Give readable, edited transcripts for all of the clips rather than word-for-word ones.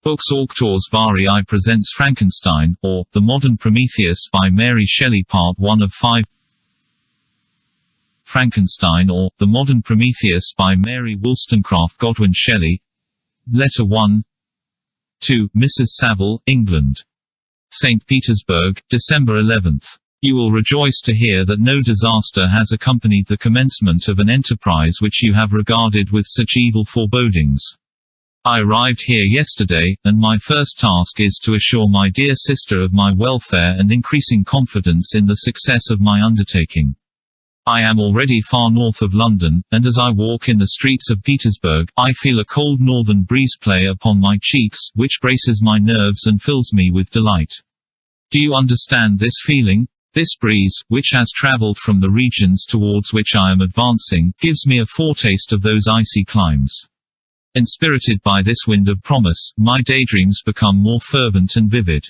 Books Auctors Vari I presents Frankenstein, or The Modern Prometheus by Mary Shelley. Part 1 of 5. Frankenstein, or The Modern Prometheus by Mary Wollstonecraft Godwin Shelley. Letter 1 to Mrs. Saville, England. St. Petersburg, December 11. You will rejoice to hear that no disaster has accompanied the commencement of an enterprise which you have regarded with such evil forebodings. I arrived here yesterday, and my first task is to assure my dear sister of my welfare and increasing confidence in the success of my undertaking. I am already far north of London, and as I walk in the streets of Petersburg, I feel a cold northern breeze play upon my cheeks, which braces my nerves and fills me with delight. Do you understand this feeling? This breeze, which has travelled from the regions towards which I am advancing, gives me a foretaste of those icy climes. Inspirited by this wind of promise, my daydreams become more fervent and vivid.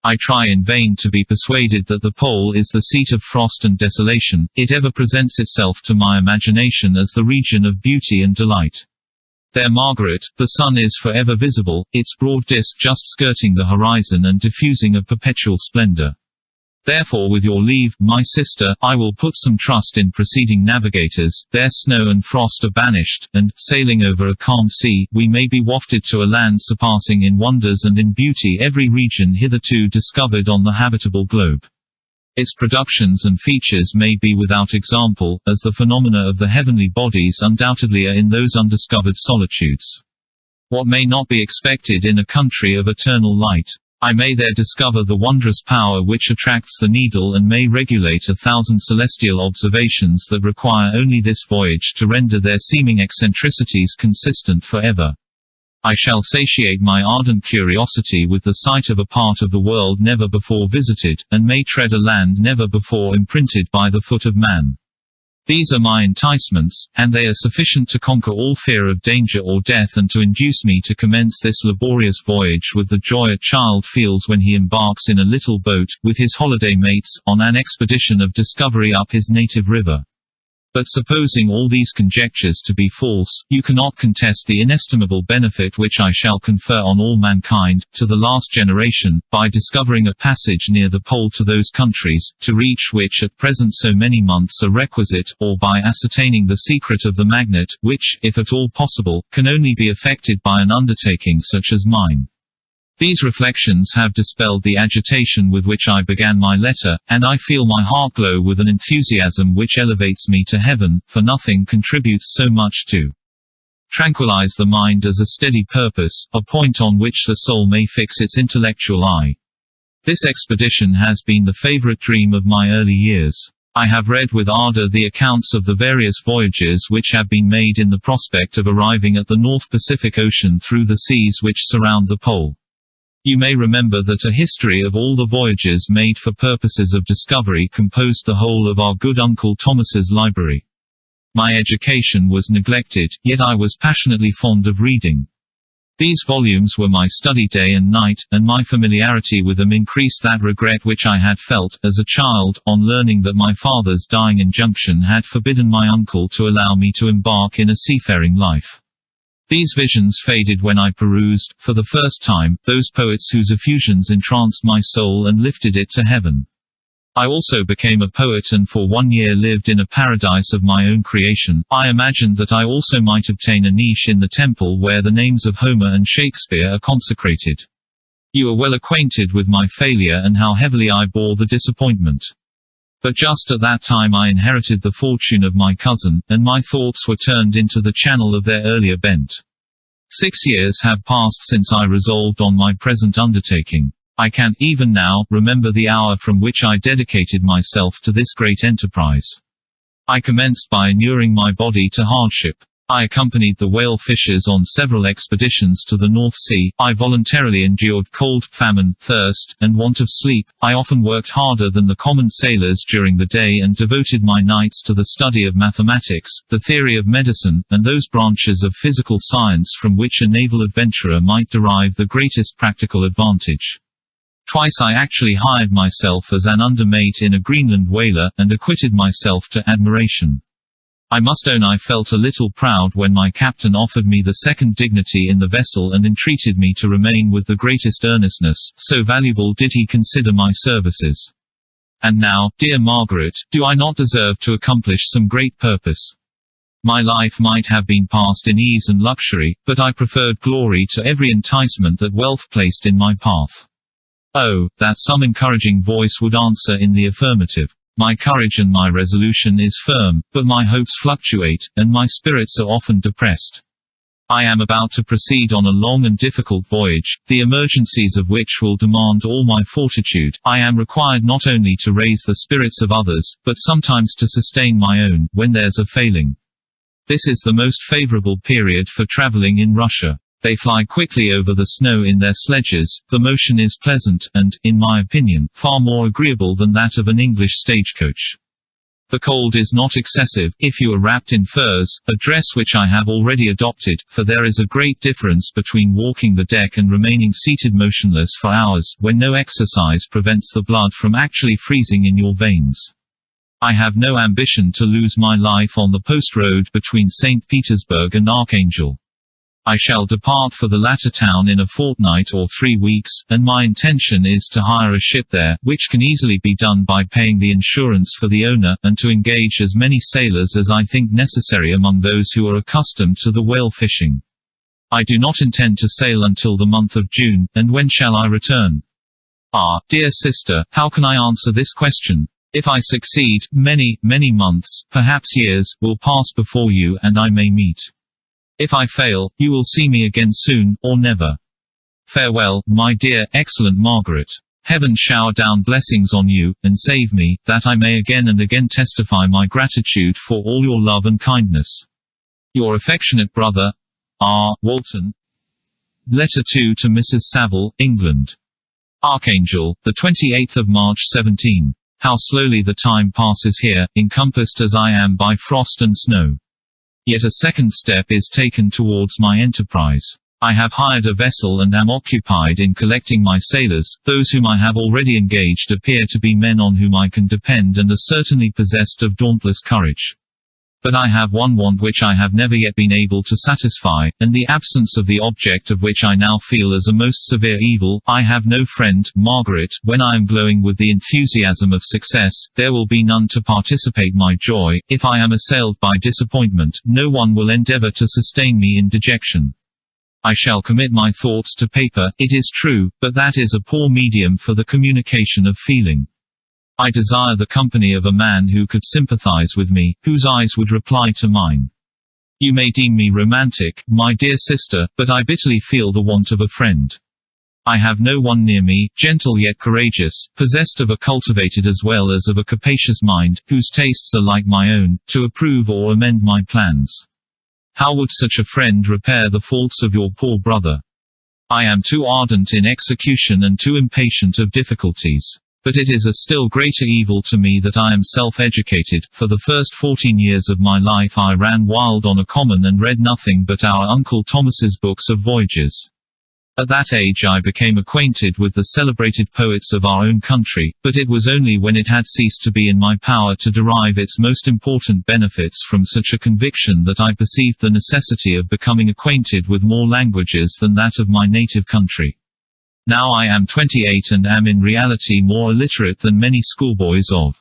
I try in vain to be persuaded that the pole is the seat of frost and desolation. It ever presents itself to my imagination as the region of beauty and delight. There, Margaret, the sun is forever visible, its broad disk just skirting the horizon and diffusing a perpetual splendor. Therefore, with your leave, my sister, I will put some trust in preceding navigators. There snow and frost are banished, and, sailing over a calm sea, we may be wafted to a land surpassing in wonders and in beauty every region hitherto discovered on the habitable globe. Its productions and features may be without example, as the phenomena of the heavenly bodies undoubtedly are in those undiscovered solitudes. What may not be expected in a country of eternal light? I may there discover the wondrous power which attracts the needle and may regulate 1,000 celestial observations that require only this voyage to render their seeming eccentricities consistent forever. I shall satiate my ardent curiosity with the sight of a part of the world never before visited, and may tread a land never before imprinted by the foot of man. These are my enticements, and they are sufficient to conquer all fear of danger or death and to induce me to commence this laborious voyage with the joy a child feels when he embarks in a little boat, with his holiday mates, on an expedition of discovery up his native river. But supposing all these conjectures to be false, you cannot contest the inestimable benefit which I shall confer on all mankind, to the last generation, by discovering a passage near the pole to those countries, to reach which at present so many months are requisite, or by ascertaining the secret of the magnet, which, if at all possible, can only be effected by an undertaking such as mine. These reflections have dispelled the agitation with which I began my letter, and I feel my heart glow with an enthusiasm which elevates me to heaven, for nothing contributes so much to tranquilize the mind as a steady purpose, a point on which the soul may fix its intellectual eye. This expedition has been the favorite dream of my early years. I have read with ardor the accounts of the various voyages which have been made in the prospect of arriving at the North Pacific Ocean through the seas which surround the pole. You may remember that a history of all the voyages made for purposes of discovery composed the whole of our good Uncle Thomas's library. My education was neglected, yet I was passionately fond of reading. These volumes were my study day and night, and my familiarity with them increased that regret which I had felt, as a child, on learning that my father's dying injunction had forbidden my uncle to allow me to embark in a seafaring life. These visions faded when I perused, for the first time, those poets whose effusions entranced my soul and lifted it to heaven. I also became a poet and for 1 year lived in a paradise of my own creation. I imagined that I also might obtain a niche in the temple where the names of Homer and Shakespeare are consecrated. You are well acquainted with my failure and how heavily I bore the disappointment. But just at that time I inherited the fortune of my cousin, and my thoughts were turned into the channel of their earlier bent. 6 years have passed since I resolved on my present undertaking. I can, even now, remember the hour from which I dedicated myself to this great enterprise. I commenced by inuring my body to hardship. I accompanied the whale fishers on several expeditions to the North Sea. I voluntarily endured cold, famine, thirst, and want of sleep. I often worked harder than the common sailors during the day and devoted my nights to the study of mathematics, the theory of medicine, and those branches of physical science from which a naval adventurer might derive the greatest practical advantage. Twice I actually hired myself as an undermate in a Greenland whaler, and acquitted myself to admiration. I must own I felt a little proud when my captain offered me the second dignity in the vessel and entreated me to remain with the greatest earnestness, so valuable did he consider my services. And now, dear Margaret, do I not deserve to accomplish some great purpose? My life might have been passed in ease and luxury, but I preferred glory to every enticement that wealth placed in my path. Oh, that some encouraging voice would answer in the affirmative. My courage and my resolution is firm, but my hopes fluctuate, and my spirits are often depressed. I am about to proceed on a long and difficult voyage, the emergencies of which will demand all my fortitude. I am required not only to raise the spirits of others, but sometimes to sustain my own, when there's a failing. This is the most favorable period for traveling in Russia. They fly quickly over the snow in their sledges, the motion is pleasant, and, in my opinion, far more agreeable than that of an English stagecoach. The cold is not excessive, if you are wrapped in furs, a dress which I have already adopted, for there is a great difference between walking the deck and remaining seated motionless for hours, when no exercise prevents the blood from actually freezing in your veins. I have no ambition to lose my life on the post road between St. Petersburg and Archangel. I shall depart for the latter town in a fortnight or 3 weeks, and my intention is to hire a ship there, which can easily be done by paying the insurance for the owner, and to engage as many sailors as I think necessary among those who are accustomed to the whale fishing. I do not intend to sail until the month of June, and when shall I return? Ah, dear sister, how can I answer this question? If I succeed, many, many months, perhaps years, will pass before you and I may meet. If I fail, you will see me again soon, or never. Farewell, my dear, excellent Margaret. Heaven shower down blessings on you, and save me, that I may again and again testify my gratitude for all your love and kindness. Your affectionate brother, R. Walton. Letter 2 to Mrs. Saville, England. Archangel, the 28th of March 17. How slowly the time passes here, encompassed as I am by frost and snow. Yet a second step is taken towards my enterprise. I have hired a vessel and am occupied in collecting my sailors. Those whom I have already engaged appear to be men on whom I can depend and are certainly possessed of dauntless courage. But I have one want which I have never yet been able to satisfy, and the absence of the object of which I now feel as a most severe evil. I have no friend, Margaret. When I am glowing with the enthusiasm of success, there will be none to participate my joy. If I am assailed by disappointment, no one will endeavor to sustain me in dejection. I shall commit my thoughts to paper, it is true, but that is a poor medium for the communication of feeling. I desire the company of a man who could sympathize with me, whose eyes would reply to mine. You may deem me romantic, my dear sister, but I bitterly feel the want of a friend. I have no one near me, gentle yet courageous, possessed of a cultivated as well as of a capacious mind, whose tastes are like my own, to approve or amend my plans. How would such a friend repair the faults of your poor brother? I am too ardent in execution and too impatient of difficulties. But it is a still greater evil to me that I am self-educated. For the first 14 years of my life I ran wild on a common and read nothing but our Uncle Thomas's books of voyages. At that age I became acquainted with the celebrated poets of our own country, but it was only when it had ceased to be in my power to derive its most important benefits from such a conviction that I perceived the necessity of becoming acquainted with more languages than that of my native country. Now I am 28 and am in reality more illiterate than many schoolboys of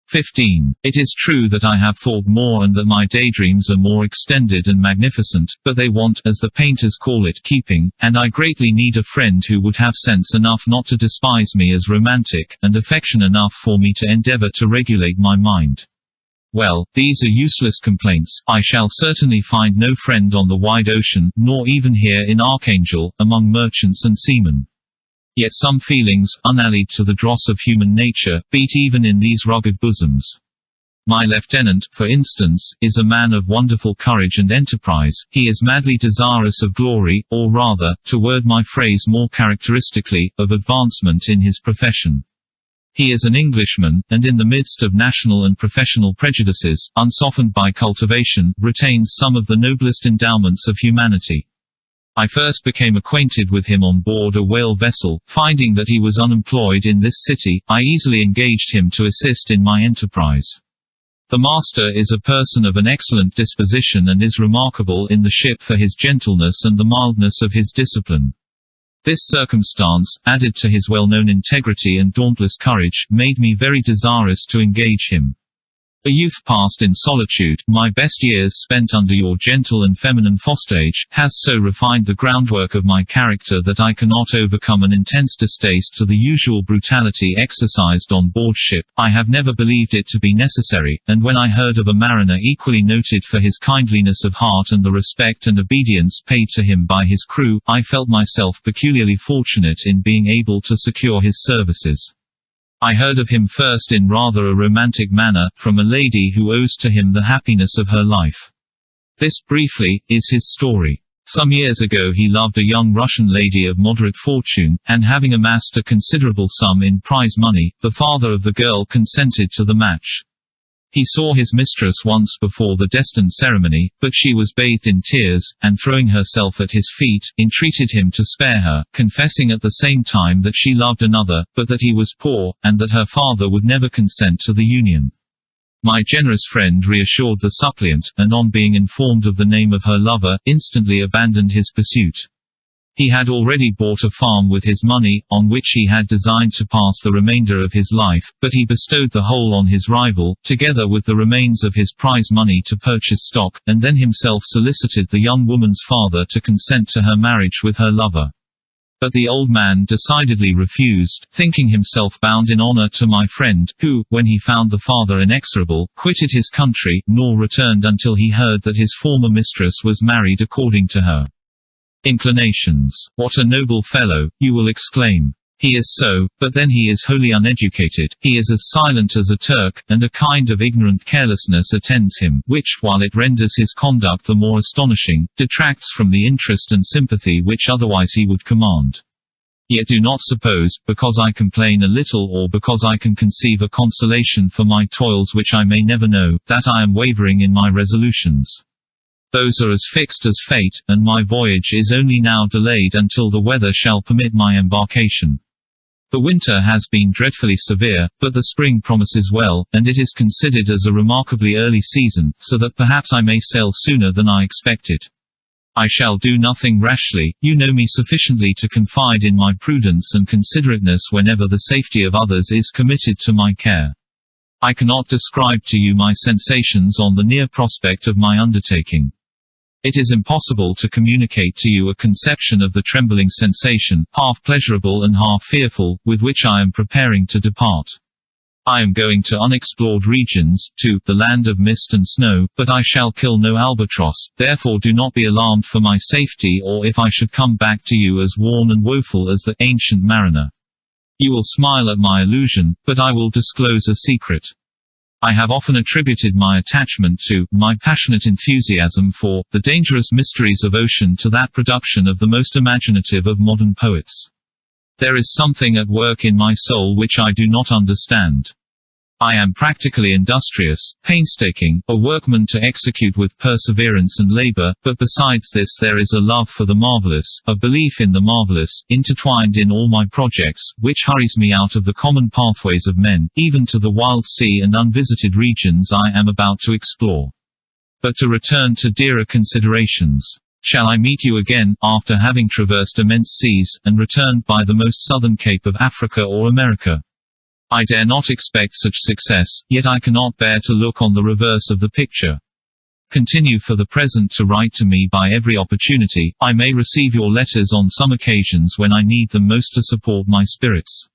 15. It is true that I have thought more and that my daydreams are more extended and magnificent, but they want, as the painters call it, keeping, and I greatly need a friend who would have sense enough not to despise me as romantic, and affection enough for me to endeavor to regulate my mind. Well, these are useless complaints. I shall certainly find no friend on the wide ocean, nor even here in Archangel, among merchants and seamen. Yet some feelings, unallied to the dross of human nature, beat even in these rugged bosoms. My lieutenant, for instance, is a man of wonderful courage and enterprise. He is madly desirous of glory, or rather, to word my phrase more characteristically, of advancement in his profession. He is an Englishman, and in the midst of national and professional prejudices, unsoftened by cultivation, retains some of the noblest endowments of humanity. I first became acquainted with him on board a whale vessel. Finding that he was unemployed in this city, I easily engaged him to assist in my enterprise. The master is a person of an excellent disposition and is remarkable in the ship for his gentleness and the mildness of his discipline. This circumstance, added to his well-known integrity and dauntless courage, made me very desirous to engage him. A youth passed in solitude, my best years spent under your gentle and feminine fosterage, has so refined the groundwork of my character that I cannot overcome an intense distaste to the usual brutality exercised on board ship. I have never believed it to be necessary, and when I heard of a mariner equally noted for his kindliness of heart and the respect and obedience paid to him by his crew, I felt myself peculiarly fortunate in being able to secure his services. I heard of him first in rather a romantic manner, from a lady who owes to him the happiness of her life. This, briefly, is his story. Some years ago he loved a young Russian lady of moderate fortune, and having amassed a considerable sum in prize money, the father of the girl consented to the match. He saw his mistress once before the destined ceremony, but she was bathed in tears, and throwing herself at his feet, entreated him to spare her, confessing at the same time that she loved another, but that he was poor, and that her father would never consent to the union. My generous friend reassured the suppliant, and on being informed of the name of her lover, instantly abandoned his pursuit. He had already bought a farm with his money, on which he had designed to pass the remainder of his life, but he bestowed the whole on his rival, together with the remains of his prize money to purchase stock, and then himself solicited the young woman's father to consent to her marriage with her lover. But the old man decidedly refused, thinking himself bound in honor to my friend, who, when he found the father inexorable, quitted his country, nor returned until he heard that his former mistress was married according to her inclinations. What a noble fellow, you will exclaim. He is so, but then he is wholly uneducated, he is as silent as a Turk, and a kind of ignorant carelessness attends him, which, while it renders his conduct the more astonishing, detracts from the interest and sympathy which otherwise he would command. Yet do not suppose, because I complain a little or because I can conceive a consolation for my toils which I may never know, that I am wavering in my resolutions. Those are as fixed as fate, and my voyage is only now delayed until the weather shall permit my embarkation. The winter has been dreadfully severe, but the spring promises well, and it is considered as a remarkably early season, so that perhaps I may sail sooner than I expected. I shall do nothing rashly, you know me sufficiently to confide in my prudence and considerateness whenever the safety of others is committed to my care. I cannot describe to you my sensations on the near prospect of my undertaking. It is impossible to communicate to you a conception of the trembling sensation, half pleasurable and half fearful, with which I am preparing to depart. I am going to unexplored regions, to the land of mist and snow, but I shall kill no albatross, therefore do not be alarmed for my safety or if I should come back to you as worn and woeful as the ancient mariner. You will smile at my illusion, but I will disclose a secret. I have often attributed my attachment to, my passionate enthusiasm for, the dangerous mysteries of ocean to that production of the most imaginative of modern poets. There is something at work in my soul which I do not understand. I am practically industrious, painstaking, a workman to execute with perseverance and labor, but besides this there is a love for the marvelous, a belief in the marvelous, intertwined in all my projects, which hurries me out of the common pathways of men, even to the wild sea and unvisited regions I am about to explore. But to return to dearer considerations. Shall I meet you again, after having traversed immense seas, and returned by the most southern cape of Africa or America? I dare not expect such success, yet I cannot bear to look on the reverse of the picture. Continue for the present to write to me by every opportunity. I may receive your letters on some occasions when I need them most to support my spirits.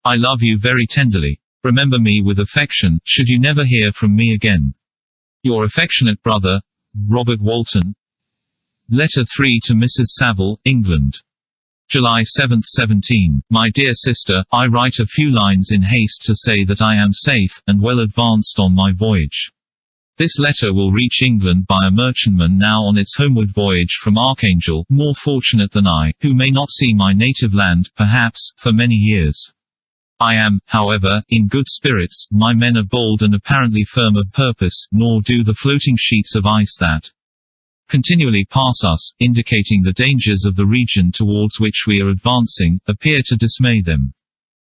I love you very tenderly. Remember me with affection, should you never hear from me again. Your affectionate brother, Robert Walton. Letter 3 to Mrs. Saville, England. July 7, 17. My dear sister, I write a few lines in haste to say that I am safe, and well advanced on my voyage. This letter will reach England by a merchantman now on its homeward voyage from Archangel, more fortunate than I, who may not see my native land, perhaps, for many years. I am, however, in good spirits, my men are bold and apparently firm of purpose, nor do the floating sheets of ice that continually pass us, indicating the dangers of the region towards which we are advancing, appear to dismay them.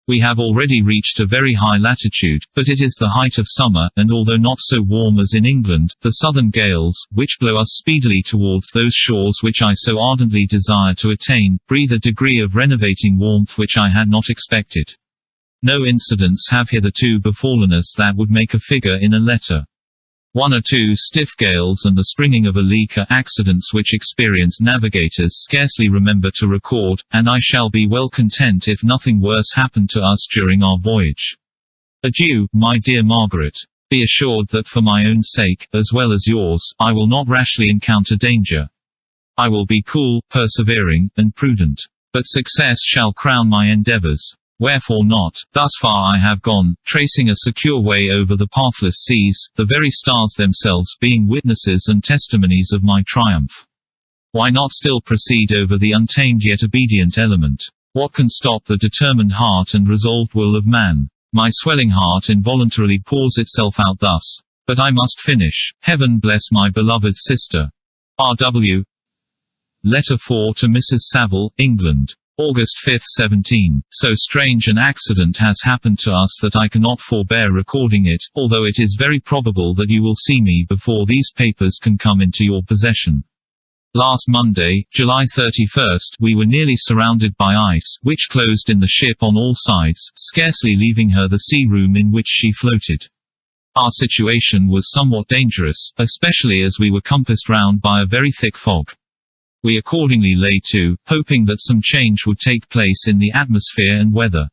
We have already reached a very high latitude, but it is the height of summer, and although not so warm as in England, the southern gales, which blow us speedily towards those shores which I so ardently desire to attain, breathe a degree of renovating warmth which I had not expected. No incidents have hitherto befallen us that would make a figure in a letter. 1 or 2 stiff gales and the springing of a leak are accidents which experienced navigators scarcely remember to record, and I shall be well content if nothing worse happened to us during our voyage. Adieu, my dear Margaret. Be assured that for my own sake, as well as yours, I will not rashly encounter danger. I will be cool, persevering, and prudent. But success shall crown my endeavors. Wherefore not? Thus far I have gone, tracing a secure way over the pathless seas, the very stars themselves being witnesses and testimonies of my triumph. Why not still proceed over the untamed yet obedient element? What can stop the determined heart and resolved will of man? My swelling heart involuntarily pours itself out thus. But I must finish. Heaven bless my beloved sister. R.W. Letter 4 to Mrs. Saville, England. August 5, 17. So strange an accident has happened to us that I cannot forbear recording it, although it is very probable that you will see me before these papers can come into your possession. Last Monday, July 31, we were nearly surrounded by ice, which closed in the ship on all sides, scarcely leaving her the sea room in which she floated. Our situation was somewhat dangerous, especially as we were compassed round by a very thick fog. We accordingly lay to, hoping that some change would take place in the atmosphere and weather.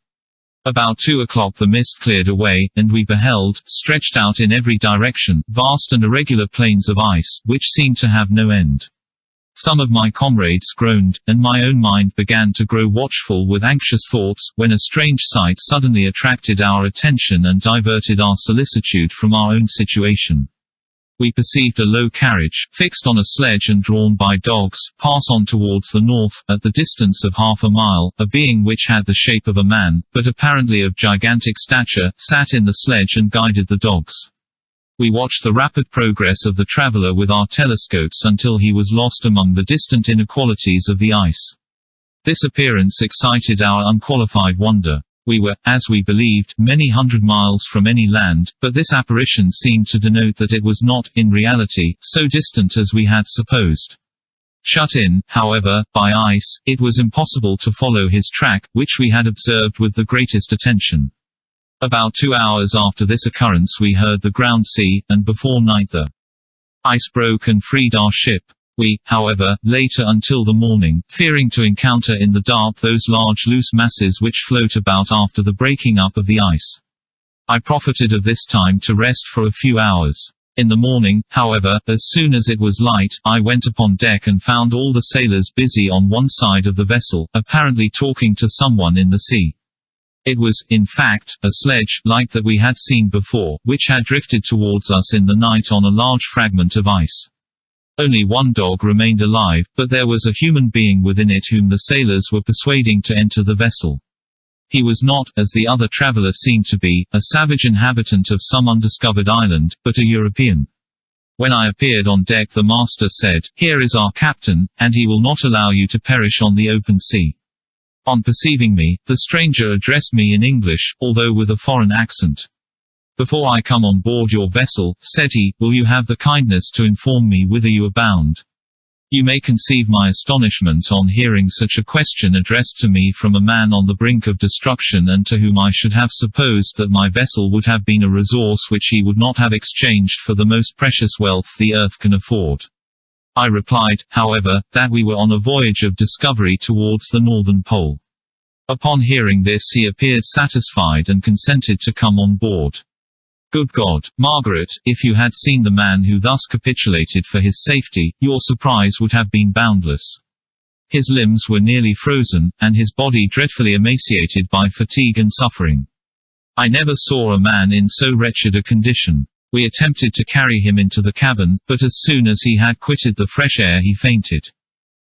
About 2 o'clock the mist cleared away, and we beheld, stretched out in every direction, vast and irregular plains of ice, which seemed to have no end. Some of my comrades groaned, and my own mind began to grow watchful with anxious thoughts, when a strange sight suddenly attracted our attention and diverted our solicitude from our own situation. We perceived a low carriage, fixed on a sledge and drawn by dogs, pass on towards the north, at the distance of half a mile. A being which had the shape of a man, but apparently of gigantic stature, sat in the sledge and guided the dogs. We watched the rapid progress of the traveler with our telescopes until he was lost among the distant inequalities of the ice. This appearance excited our unqualified wonder. We were, as we believed, many hundred miles from any land, but this apparition seemed to denote that it was not, in reality, so distant as we had supposed. Shut in, however, by ice, it was impossible to follow his track, which we had observed with the greatest attention. About 2 hours after this occurrence we heard the ground sea, and before night the ice broke and freed our ship. We, however, later until the morning, fearing to encounter in the dark those large loose masses which float about after the breaking up of the ice. I profited of this time to rest for a few hours. In the morning, however, as soon as it was light, I went upon deck and found all the sailors busy on one side of the vessel, apparently talking to someone in the sea. It was, in fact, a sledge, like that we had seen before, which had drifted towards us in the night on a large fragment of ice. Only one dog remained alive, but there was a human being within it whom the sailors were persuading to enter the vessel. He was not, as the other traveler seemed to be, a savage inhabitant of some undiscovered island, but a European. When I appeared on deck the master said, "Here is our captain, and he will not allow you to perish on the open sea." On perceiving me, the stranger addressed me in English, although with a foreign accent. "Before I come on board your vessel," said he, "will you have the kindness to inform me whither you are bound?" You may conceive my astonishment on hearing such a question addressed to me from a man on the brink of destruction and to whom I should have supposed that my vessel would have been a resource which he would not have exchanged for the most precious wealth the earth can afford. I replied, however, that we were on a voyage of discovery towards the northern pole. Upon hearing this he appeared satisfied and consented to come on board. Good God, Margaret, if you had seen the man who thus capitulated for his safety, your surprise would have been boundless. His limbs were nearly frozen, and his body dreadfully emaciated by fatigue and suffering. I never saw a man in so wretched a condition. We attempted to carry him into the cabin, but as soon as he had quitted the fresh air he fainted.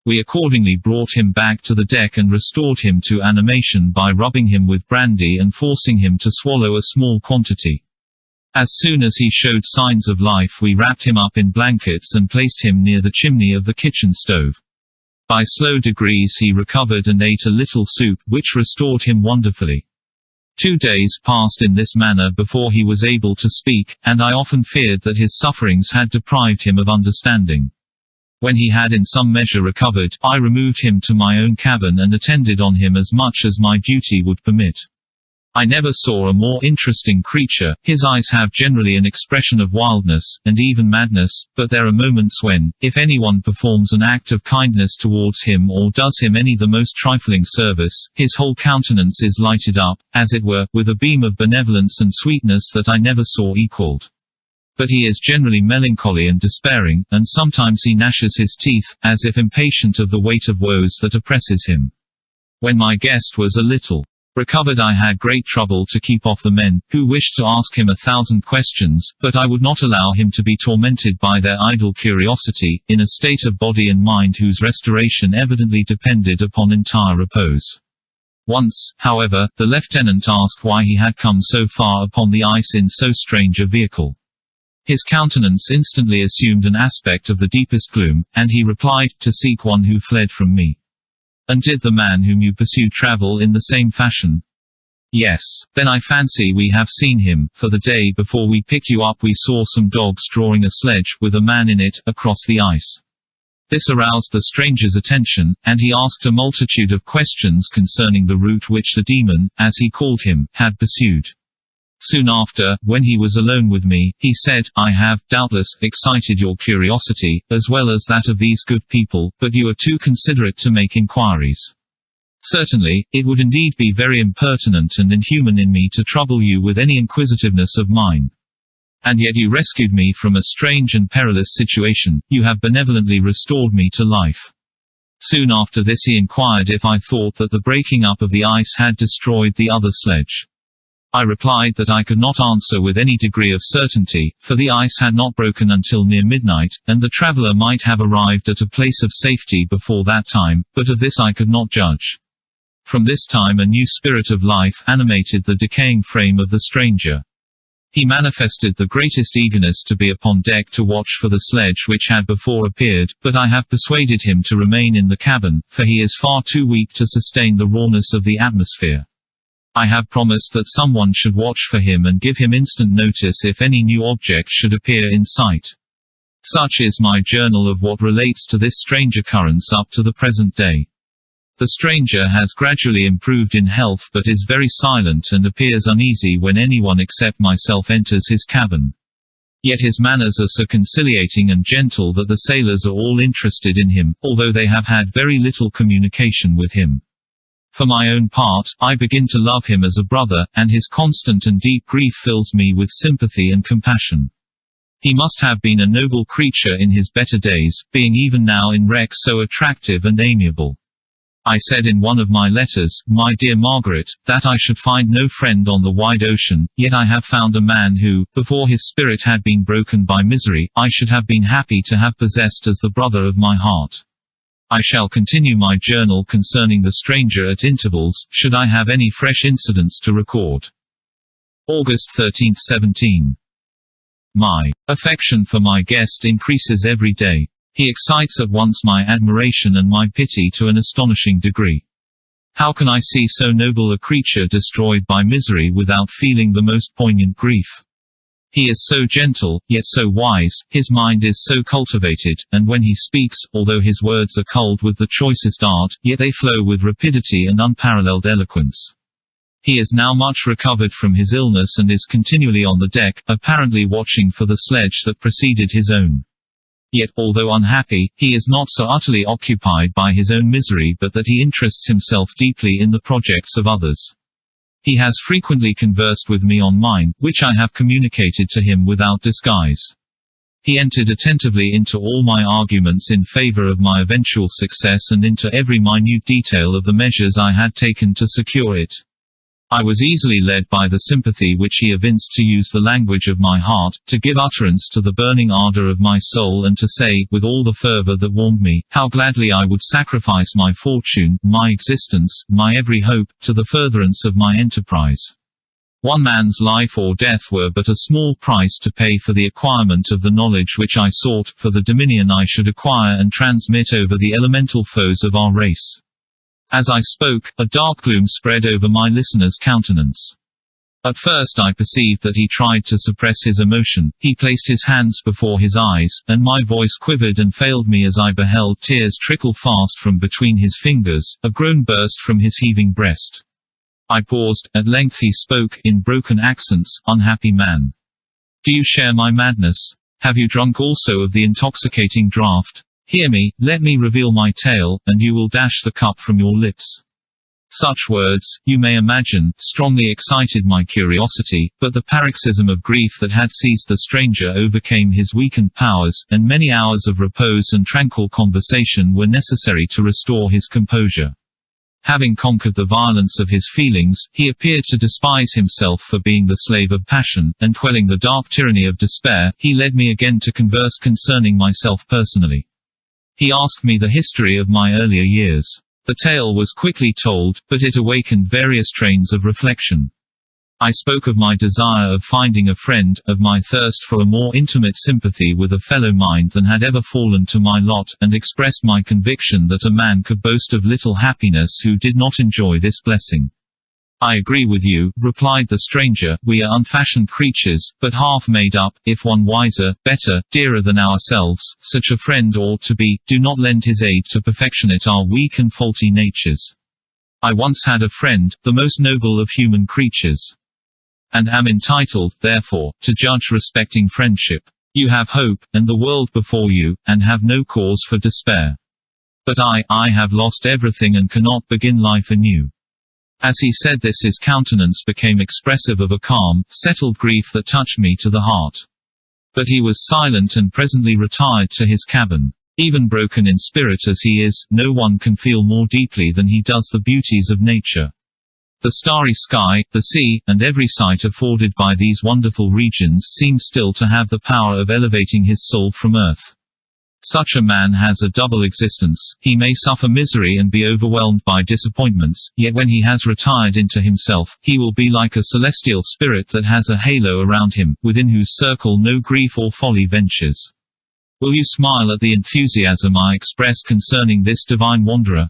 We accordingly brought him back to the deck and restored him to animation by rubbing him with brandy and forcing him to swallow a small quantity. As soon as he showed signs of life we wrapped him up in blankets and placed him near the chimney of the kitchen stove. By slow degrees he recovered and ate a little soup, which restored him wonderfully. 2 days passed in this manner before he was able to speak, and I often feared that his sufferings had deprived him of understanding. When he had in some measure recovered, I removed him to my own cabin and attended on him as much as my duty would permit. I never saw a more interesting creature. His eyes have generally an expression of wildness, and even madness, but there are moments when, if anyone performs an act of kindness towards him or does him any the most trifling service, his whole countenance is lighted up, as it were, with a beam of benevolence and sweetness that I never saw equalled. But he is generally melancholy and despairing, and sometimes he gnashes his teeth, as if impatient of the weight of woes that oppresses him. When my guest was a little recovered, I had great trouble to keep off the men, who wished to ask him 1,000 questions, but I would not allow him to be tormented by their idle curiosity, in a state of body and mind whose restoration evidently depended upon entire repose. Once, however, the lieutenant asked why he had come so far upon the ice in so strange a vehicle. His countenance instantly assumed an aspect of the deepest gloom, and he replied, "To seek one who fled from me." "And did the man whom you pursued travel in the same fashion?" "Yes." "Then I fancy we have seen him, for the day before we picked you up we saw some dogs drawing a sledge, with a man in it, across the ice." This aroused the stranger's attention, and he asked a multitude of questions concerning the route which the demon, as he called him, had pursued. Soon after, when he was alone with me, he said, "I have, doubtless, excited your curiosity, as well as that of these good people, but you are too considerate to make inquiries. Certainly, it would indeed be very impertinent and inhuman in me to trouble you with any inquisitiveness of mine. And yet you rescued me from a strange and perilous situation, you have benevolently restored me to life." Soon after this he inquired if I thought that the breaking up of the ice had destroyed the other sledge. I replied that I could not answer with any degree of certainty, for the ice had not broken until near midnight, and the traveler might have arrived at a place of safety before that time, but of this I could not judge. From this time a new spirit of life animated the decaying frame of the stranger. He manifested the greatest eagerness to be upon deck to watch for the sledge which had before appeared, but I have persuaded him to remain in the cabin, for he is far too weak to sustain the rawness of the atmosphere. I have promised that someone should watch for him and give him instant notice if any new object should appear in sight. Such is my journal of what relates to this strange occurrence up to the present day. The stranger has gradually improved in health but is very silent and appears uneasy when anyone except myself enters his cabin. Yet his manners are so conciliating and gentle that the sailors are all interested in him, although they have had very little communication with him. For my own part, I begin to love him as a brother, and his constant and deep grief fills me with sympathy and compassion. He must have been a noble creature in his better days, being even now in wreck so attractive and amiable. I said in one of my letters, "My dear Margaret, that I should find no friend on the wide ocean, yet I have found a man who, before his spirit had been broken by misery, I should have been happy to have possessed as the brother of my heart." I shall continue my journal concerning the stranger at intervals, should I have any fresh incidents to record. August 13, 17. My affection for my guest increases every day. He excites at once my admiration and my pity to an astonishing degree. How can I see so noble a creature destroyed by misery without feeling the most poignant grief? He is so gentle, yet so wise, his mind is so cultivated, and when he speaks, although his words are culled with the choicest art, yet they flow with rapidity and unparalleled eloquence. He is now much recovered from his illness and is continually on the deck, apparently watching for the sledge that preceded his own. Yet, although unhappy, he is not so utterly occupied by his own misery but that he interests himself deeply in the projects of others. He has frequently conversed with me on mine, which I have communicated to him without disguise. He entered attentively into all my arguments in favor of my eventual success and into every minute detail of the measures I had taken to secure it. I was easily led by the sympathy which he evinced to use the language of my heart, to give utterance to the burning ardor of my soul and to say, with all the fervor that warmed me, how gladly I would sacrifice my fortune, my existence, my every hope, to the furtherance of my enterprise. One man's life or death were but a small price to pay for the acquirement of the knowledge which I sought, for the dominion I should acquire and transmit over the elemental foes of our race. As I spoke, a dark gloom spread over my listener's countenance. At first I perceived that he tried to suppress his emotion. He placed his hands before his eyes, and my voice quivered and failed me as I beheld tears trickle fast from between his fingers. A groan burst from his heaving breast. I paused. At length he spoke, in broken accents, "Unhappy man. Do you share my madness? Have you drunk also of the intoxicating draught? Hear me, let me reveal my tale, and you will dash the cup from your lips." Such words, you may imagine, strongly excited my curiosity, but the paroxysm of grief that had seized the stranger overcame his weakened powers, and many hours of repose and tranquil conversation were necessary to restore his composure. Having conquered the violence of his feelings, he appeared to despise himself for being the slave of passion, and quelling the dark tyranny of despair, he led me again to converse concerning myself personally. He asked me the history of my earlier years. The tale was quickly told, but it awakened various trains of reflection. I spoke of my desire of finding a friend, of my thirst for a more intimate sympathy with a fellow mind than had ever fallen to my lot, and expressed my conviction that a man could boast of little happiness who did not enjoy this blessing. "I agree with you," replied the stranger, "we are unfashioned creatures, but half made up, if one wiser, better, dearer than ourselves. Such a friend ought to be, do not lend his aid to perfectionate our weak and faulty natures. I once had a friend, the most noble of human creatures. And am entitled, therefore, to judge respecting friendship. You have hope, and the world before you, and have no cause for despair. But I have lost everything and cannot begin life anew." As he said this his countenance became expressive of a calm, settled grief that touched me to the heart. But he was silent and presently retired to his cabin. Even broken in spirit as he is, no one can feel more deeply than he does the beauties of nature. The starry sky, the sea, and every sight afforded by these wonderful regions seem still to have the power of elevating his soul from earth. Such a man has a double existence. He may suffer misery and be overwhelmed by disappointments, yet when he has retired into himself, he will be like a celestial spirit that has a halo around him, within whose circle no grief or folly ventures. Will you smile at the enthusiasm I express concerning this divine wanderer?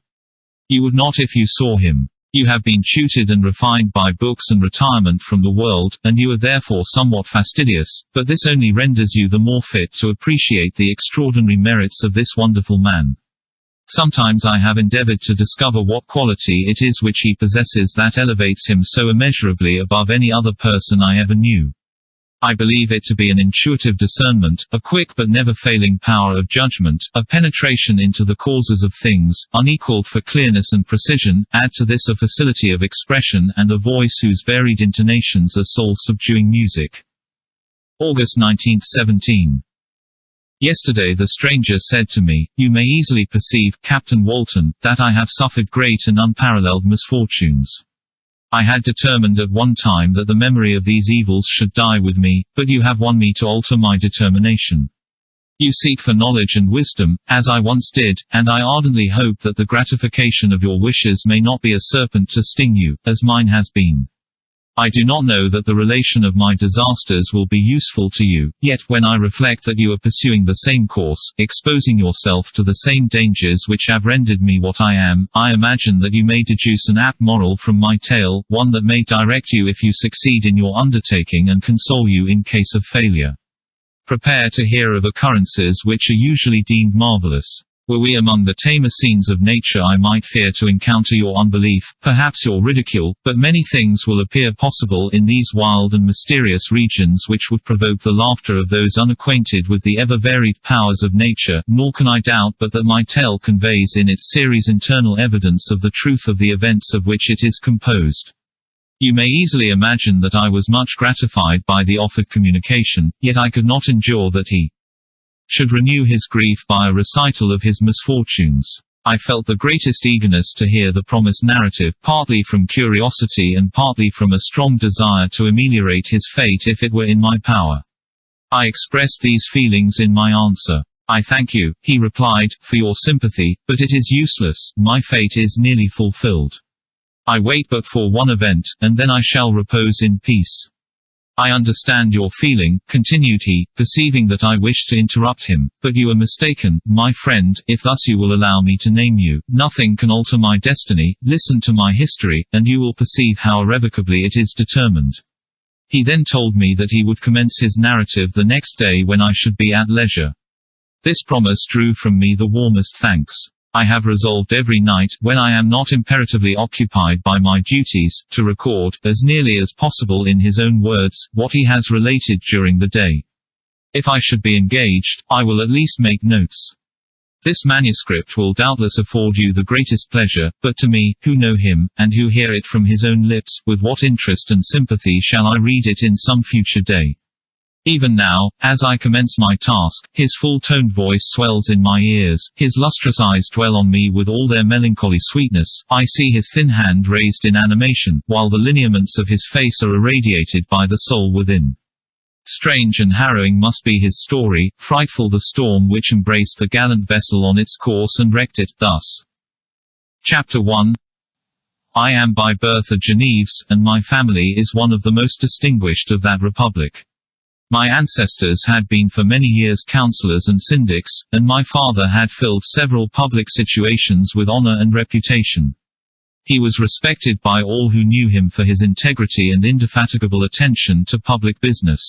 You would not if you saw him. You have been tutored and refined by books and retirement from the world, and you are therefore somewhat fastidious, but this only renders you the more fit to appreciate the extraordinary merits of this wonderful man. Sometimes I have endeavored to discover what quality it is which he possesses that elevates him so immeasurably above any other person I ever knew. I believe it to be an intuitive discernment, a quick but never failing power of judgment, a penetration into the causes of things, unequaled for clearness and precision. Add to this a facility of expression and a voice whose varied intonations are soul-subduing music. August 1917. Yesterday the stranger said to me, "You may easily perceive, Captain Walton, that I have suffered great and unparalleled misfortunes. I had determined at one time that the memory of these evils should die with me, but you have won me to alter my determination. You seek for knowledge and wisdom, as I once did, and I ardently hope that the gratification of your wishes may not be a serpent to sting you, as mine has been. I do not know that the relation of my disasters will be useful to you, yet when I reflect that you are pursuing the same course, exposing yourself to the same dangers which have rendered me what I am, I imagine that you may deduce an apt moral from my tale, one that may direct you if you succeed in your undertaking and console you in case of failure. Prepare to hear of occurrences which are usually deemed marvelous. Were we among the tamer scenes of nature I might fear to encounter your unbelief, perhaps your ridicule, but many things will appear possible in these wild and mysterious regions which would provoke the laughter of those unacquainted with the ever-varied powers of nature, nor can I doubt but that my tale conveys in its series internal evidence of the truth of the events of which it is composed. You may easily imagine that I was much gratified by the offered communication, yet I could not endure that he should renew his grief by a recital of his misfortunes. I felt the greatest eagerness to hear the promised narrative, partly from curiosity and partly from a strong desire to ameliorate his fate if it were in my power. I expressed these feelings in my answer. "I thank you," he replied, "for your sympathy, but it is useless, my fate is nearly fulfilled. I wait but for one event, and then I shall repose in peace." "I understand your feeling," continued he, perceiving that I wished to interrupt him, "but you are mistaken, my friend, if thus you will allow me to name you. Nothing can alter my destiny. Listen to my history, and you will perceive how irrevocably it is determined. He then told me that he would commence his narrative the next day when I should be at leisure. This promise drew from me the warmest thanks. I have resolved every night, when I am not imperatively occupied by my duties, to record, as nearly as possible in his own words, what he has related during the day. If I should be engaged, I will at least make notes. This manuscript will doubtless afford you the greatest pleasure, but to me, who know him, and who hear it from his own lips, with what interest and sympathy shall I read it in some future day? Even now, as I commence my task, his full-toned voice swells in my ears, his lustrous eyes dwell on me with all their melancholy sweetness, I see his thin hand raised in animation, while the lineaments of his face are irradiated by the soul within. Strange and harrowing must be his story, frightful the storm which embraced the gallant vessel on its course and wrecked it, thus. Chapter 1. I am by birth a Geneves, and my family is one of the most distinguished of that republic. My ancestors had been for many years councillors and syndics, and my father had filled several public situations with honour and reputation. He was respected by all who knew him for his integrity and indefatigable attention to public business.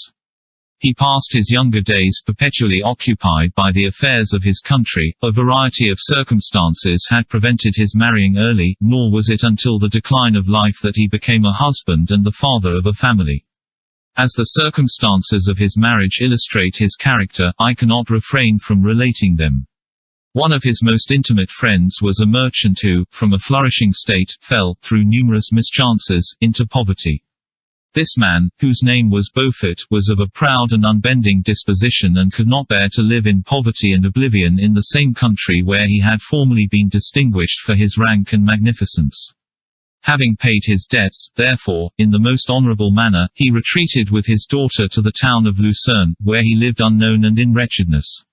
He passed his younger days perpetually occupied by the affairs of his country. A variety of circumstances had prevented his marrying early, nor was it until the decline of life that he became a husband and the father of a family. As the circumstances of his marriage illustrate his character, I cannot refrain from relating them. One of his most intimate friends was a merchant who, from a flourishing state, fell, through numerous mischances, into poverty. This man, whose name was Beaufort, was of a proud and unbending disposition and could not bear to live in poverty and oblivion in the same country where he had formerly been distinguished for his rank and magnificence. Having paid his debts, therefore, in the most honourable manner, he retreated with his daughter to the town of Lucerne, where he lived unknown and in wretchedness.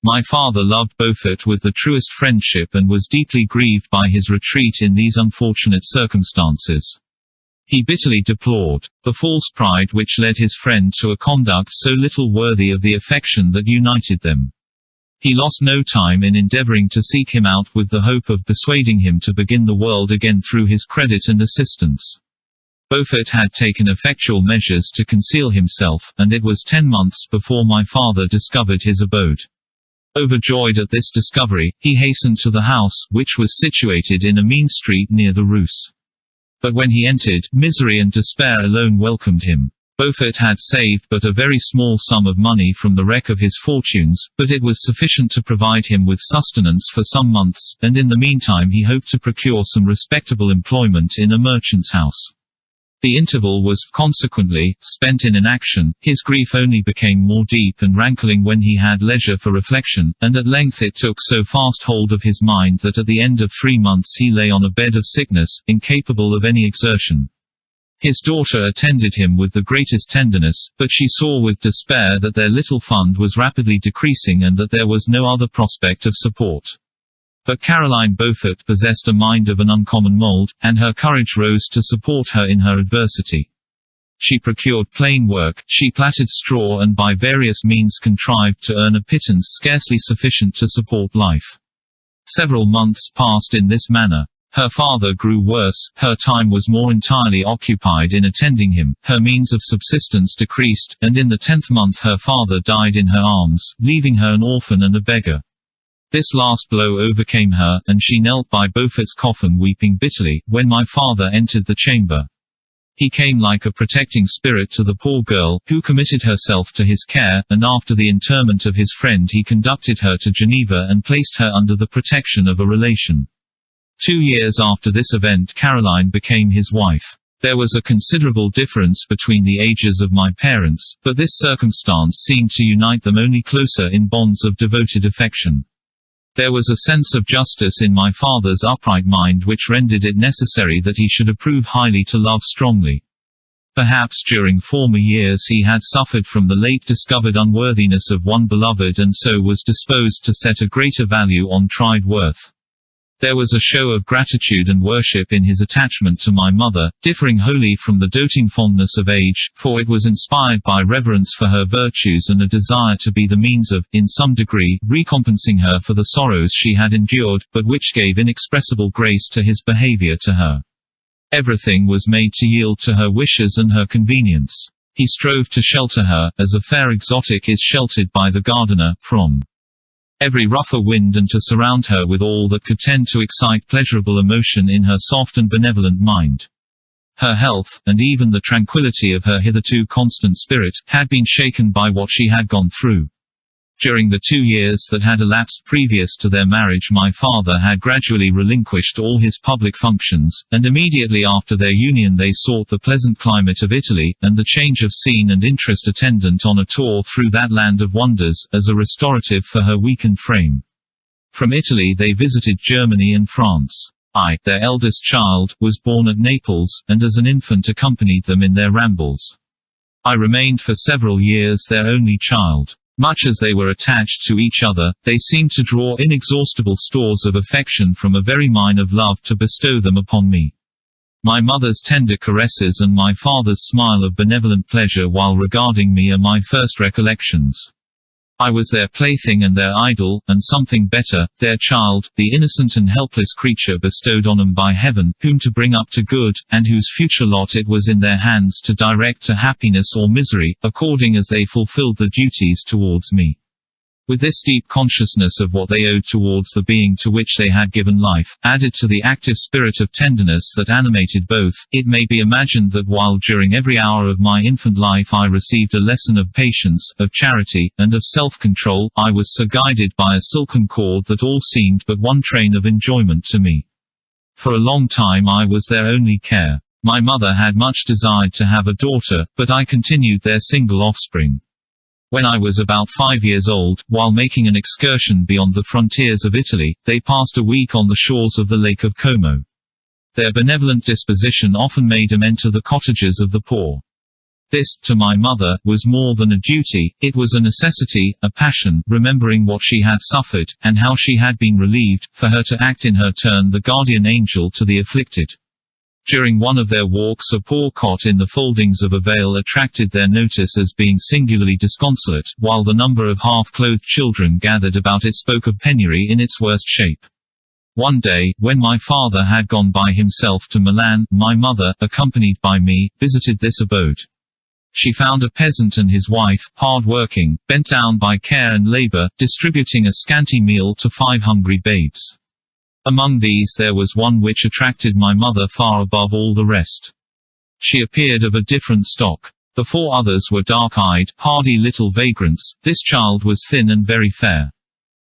My father loved Beaufort with the truest friendship and was deeply grieved by his retreat in these unfortunate circumstances. He bitterly deplored the false pride which led his friend to a conduct so little worthy of the affection that united them. He lost no time in endeavouring to seek him out with the hope of persuading him to begin the world again through his credit and assistance. Beaufort had taken effectual measures to conceal himself, and it was 10 months before my father discovered his abode. Overjoyed at this discovery, he hastened to the house, which was situated in a mean street near the Rus. But when he entered, misery and despair alone welcomed him. Beaufort had saved but a very small sum of money from the wreck of his fortunes, but it was sufficient to provide him with sustenance for some months, and in the meantime he hoped to procure some respectable employment in a merchant's house. The interval was, consequently, spent in inaction. His grief only became more deep and rankling when he had leisure for reflection, and at length it took so fast hold of his mind that at the end of 3 months he lay on a bed of sickness, incapable of any exertion. His daughter attended him with the greatest tenderness, but she saw with despair that their little fund was rapidly decreasing and that there was no other prospect of support. But Caroline Beaufort possessed a mind of an uncommon mould, and her courage rose to support her in her adversity. She procured plain work, she plaited straw and by various means contrived to earn a pittance scarcely sufficient to support life. Several months passed in this manner. Her father grew worse, her time was more entirely occupied in attending him, her means of subsistence decreased, and in the 10th month her father died in her arms, leaving her an orphan and a beggar. This last blow overcame her, and she knelt by Beaufort's coffin weeping bitterly, when my father entered the chamber. He came like a protecting spirit to the poor girl, who committed herself to his care, and after the interment of his friend he conducted her to Geneva and placed her under the protection of a relation. 2 years after this event Caroline became his wife. There was a considerable difference between the ages of my parents, but this circumstance seemed to unite them only closer in bonds of devoted affection. There was a sense of justice in my father's upright mind which rendered it necessary that he should approve highly to love strongly. Perhaps during former years he had suffered from the late discovered unworthiness of one beloved and so was disposed to set a greater value on tried worth. There was a show of gratitude and worship in his attachment to my mother, differing wholly from the doting fondness of age, for it was inspired by reverence for her virtues and a desire to be the means of, in some degree, recompensing her for the sorrows she had endured, but which gave inexpressible grace to his behavior to her. Everything was made to yield to her wishes and her convenience. He strove to shelter her, as a fair exotic is sheltered by the gardener, from every rougher wind, and to surround her with all that could tend to excite pleasurable emotion in her soft and benevolent mind. Her health, and even the tranquillity of her hitherto constant spirit, had been shaken by what she had gone through. During the 2 years that had elapsed previous to their marriage, my father had gradually relinquished all his public functions, and immediately after their union they sought the pleasant climate of Italy, and the change of scene and interest attendant on a tour through that land of wonders, as a restorative for her weakened frame. From Italy they visited Germany and France. I, their eldest child, was born at Naples, and as an infant accompanied them in their rambles. I remained for several years their only child. Much as they were attached to each other, they seemed to draw inexhaustible stores of affection from a very mine of love to bestow them upon me. My mother's tender caresses and my father's smile of benevolent pleasure while regarding me are my first recollections. I was their plaything and their idol, and something better, their child, the innocent and helpless creature bestowed on them by heaven, whom to bring up to good, and whose future lot it was in their hands to direct to happiness or misery, according as they fulfilled the duties towards me. With this deep consciousness of what they owed towards the being to which they had given life, added to the active spirit of tenderness that animated both, it may be imagined that while during every hour of my infant life I received a lesson of patience, of charity, and of self-control, I was so guided by a silken cord that all seemed but one train of enjoyment to me. For a long time I was their only care. My mother had much desired to have a daughter, but I continued their single offspring. When I was about 5 years old, while making an excursion beyond the frontiers of Italy, they passed a week on the shores of the Lake of Como. Their benevolent disposition often made them enter the cottages of the poor. This, to my mother, was more than a duty, it was a necessity, a passion, remembering what she had suffered, and how she had been relieved, for her to act in her turn the guardian angel to the afflicted. During one of their walks a poor cot in the foldings of a veil attracted their notice as being singularly disconsolate, while the number of half-clothed children gathered about it spoke of penury in its worst shape. One day, when my father had gone by himself to Milan, my mother, accompanied by me, visited this abode. She found a peasant and his wife, hard-working, bent down by care and labor, distributing a scanty meal to 5 hungry babes. Among these there was one which attracted my mother far above all the rest. She appeared of a different stock. The 4 others were dark-eyed, hardy little vagrants, this child was thin and very fair.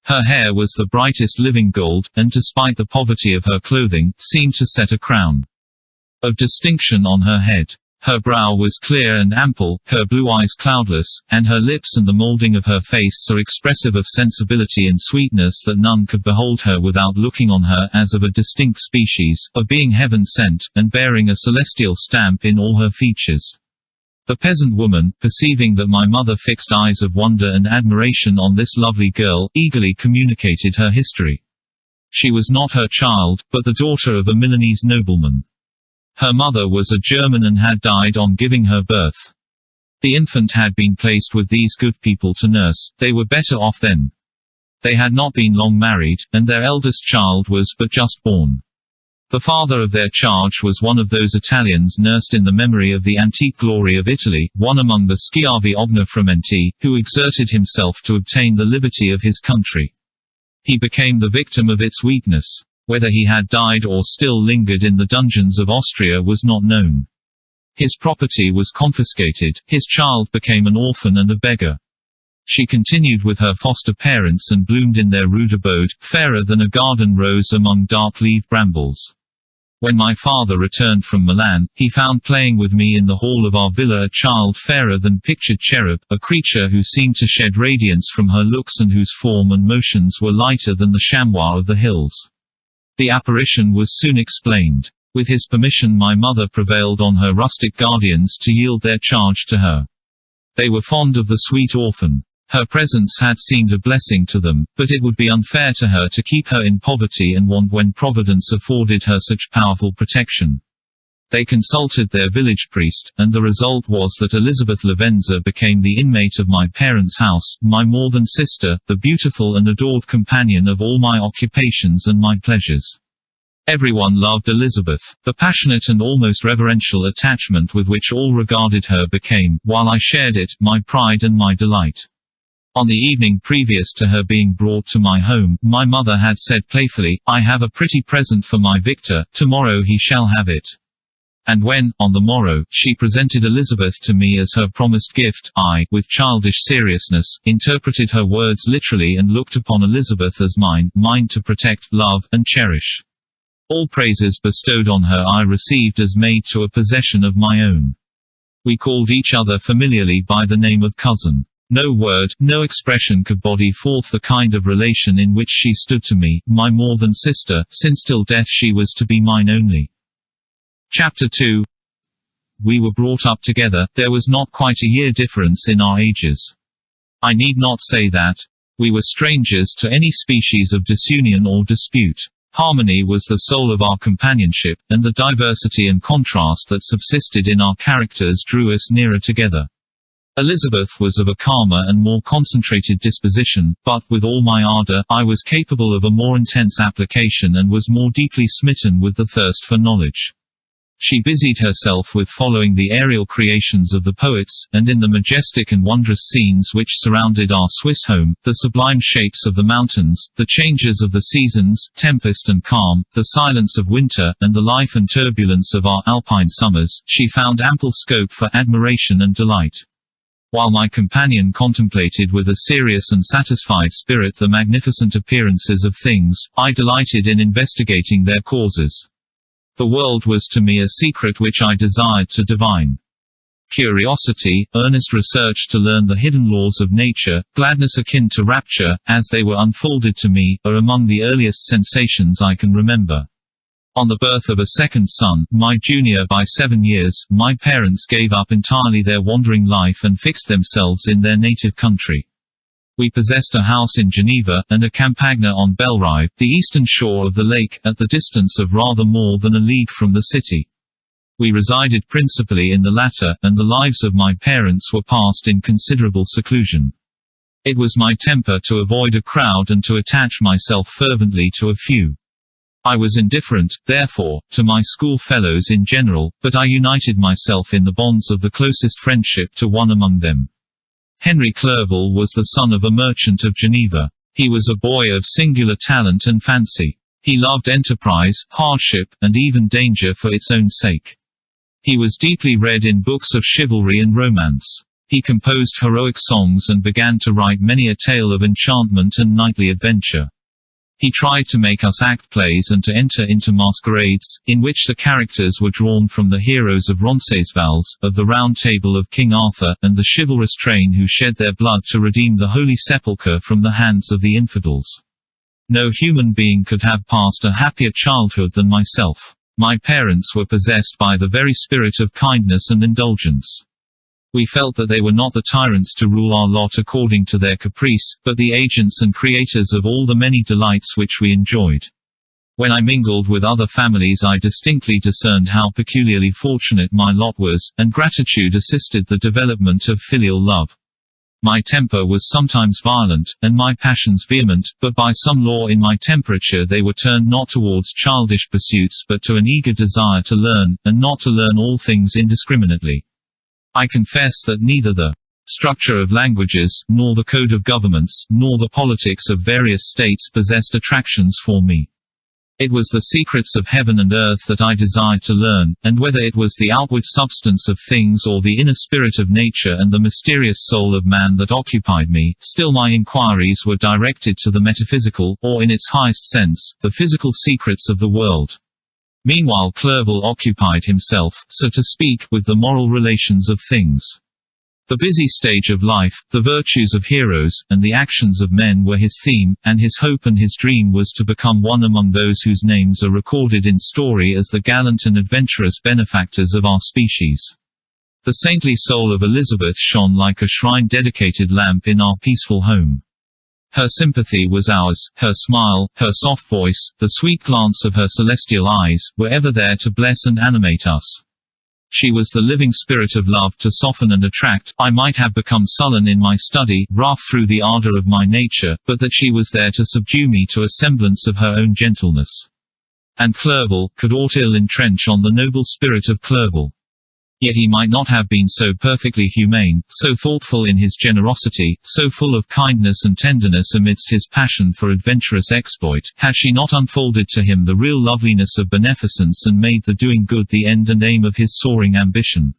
Her hair was the brightest living gold, and despite the poverty of her clothing, seemed to set a crown of distinction on her head. Her brow was clear and ample, her blue eyes cloudless, and her lips and the moulding of her face so expressive of sensibility and sweetness that none could behold her without looking on her as of a distinct species, of being heaven-sent, and bearing a celestial stamp in all her features. The peasant woman, perceiving that my mother fixed eyes of wonder and admiration on this lovely girl, eagerly communicated her history. She was not her child, but the daughter of a Milanese nobleman. Her mother was a German and had died on giving her birth. The infant had been placed with these good people to nurse, they were better off then. They had not been long married, and their eldest child was but just born. The father of their charge was one of those Italians nursed in the memory of the antique glory of Italy, one among the Schiavi Ogniframenti, who exerted himself to obtain the liberty of his country. He became the victim of its weakness. Whether he had died or still lingered in the dungeons of Austria was not known. His property was confiscated, his child became an orphan and a beggar. She continued with her foster parents and bloomed in their rude abode, fairer than a garden rose among dark-leaved brambles. When my father returned from Milan, he found playing with me in the hall of our villa a child fairer than pictured cherub, a creature who seemed to shed radiance from her looks and whose form and motions were lighter than the chamois of the hills. The apparition was soon explained. With his permission my mother prevailed on her rustic guardians to yield their charge to her. They were fond of the sweet orphan. Her presence had seemed a blessing to them, but it would be unfair to her to keep her in poverty and want when Providence afforded her such powerful protection. They consulted their village priest, and the result was that Elizabeth Lavenza became the inmate of my parents' house, my more than sister, the beautiful and adored companion of all my occupations and my pleasures. Everyone loved Elizabeth. The passionate and almost reverential attachment with which all regarded her became, while I shared it, my pride and my delight. On the evening previous to her being brought to my home, my mother had said playfully, "I have a pretty present for my Victor, tomorrow he shall have it." And when, on the morrow, she presented Elizabeth to me as her promised gift, I, with childish seriousness, interpreted her words literally and looked upon Elizabeth as mine, mine to protect, love, and cherish. All praises bestowed on her I received as maid to a possession of my own. We called each other familiarly by the name of cousin. No word, no expression could body forth the kind of relation in which she stood to me, my more than sister, since till death she was to be mine only. Chapter 2. We were brought up together, there was not quite a year difference in our ages. I need not say that. We were strangers to any species of disunion or dispute. Harmony was the soul of our companionship, and the diversity and contrast that subsisted in our characters drew us nearer together. Elizabeth was of a calmer and more concentrated disposition, but, with all my ardor, I was capable of a more intense application and was more deeply smitten with the thirst for knowledge. She busied herself with following the aerial creations of the poets, and in the majestic and wondrous scenes which surrounded our Swiss home, the sublime shapes of the mountains, the changes of the seasons, tempest and calm, the silence of winter, and the life and turbulence of our alpine summers, she found ample scope for admiration and delight. While my companion contemplated with a serious and satisfied spirit the magnificent appearances of things, I delighted in investigating their causes. The world was to me a secret which I desired to divine. Curiosity, earnest research to learn the hidden laws of nature, gladness akin to rapture, as they were unfolded to me, are among the earliest sensations I can remember. On the birth of a second son, my junior by 7 years, my parents gave up entirely their wandering life and fixed themselves in their native country. We possessed a house in Geneva, and a campagna on Bellerive, the eastern shore of the lake, at the distance of rather more than a league from the city. We resided principally in the latter, and the lives of my parents were passed in considerable seclusion. It was my temper to avoid a crowd and to attach myself fervently to a few. I was indifferent, therefore, to my school fellows in general, but I united myself in the bonds of the closest friendship to one among them. Henry Clerval was the son of a merchant of Geneva. He was a boy of singular talent and fancy. He loved enterprise, hardship, and even danger for its own sake. He was deeply read in books of chivalry and romance. He composed heroic songs and began to write many a tale of enchantment and knightly adventure. He tried to make us act plays and to enter into masquerades, in which the characters were drawn from the heroes of Roncesvalles, of the Round Table of King Arthur, and the chivalrous train who shed their blood to redeem the Holy Sepulchre from the hands of the infidels. No human being could have passed a happier childhood than myself. My parents were possessed by the very spirit of kindness and indulgence. We felt that they were not the tyrants to rule our lot according to their caprice, but the agents and creators of all the many delights which we enjoyed. When I mingled with other families I distinctly discerned how peculiarly fortunate my lot was, and gratitude assisted the development of filial love. My temper was sometimes violent, and my passions vehement, but by some law in my temperature they were turned not towards childish pursuits but to an eager desire to learn, and not to learn all things indiscriminately. I confess that neither the structure of languages, nor the code of governments, nor the politics of various states possessed attractions for me. It was the secrets of heaven and earth that I desired to learn, and whether it was the outward substance of things or the inner spirit of nature and the mysterious soul of man that occupied me, still my inquiries were directed to the metaphysical, or in its highest sense, the physical secrets of the world. Meanwhile Clerval occupied himself, so to speak, with the moral relations of things. The busy stage of life, the virtues of heroes, and the actions of men were his theme, and his hope and his dream was to become one among those whose names are recorded in story as the gallant and adventurous benefactors of our species. The saintly soul of Elizabeth shone like a shrine-dedicated lamp in our peaceful home. Her sympathy was ours, her smile, her soft voice, the sweet glance of her celestial eyes, were ever there to bless and animate us. She was the living spirit of love to soften and attract. I might have become sullen in my study, rough through the ardor of my nature, but that she was there to subdue me to a semblance of her own gentleness. And Clerval could aught ill entrench on the noble spirit of Clerval. Yet he might not have been so perfectly humane, so thoughtful in his generosity, so full of kindness and tenderness amidst his passion for adventurous exploit, had she not unfolded to him the real loveliness of beneficence and made the doing good the end and aim of his soaring ambition.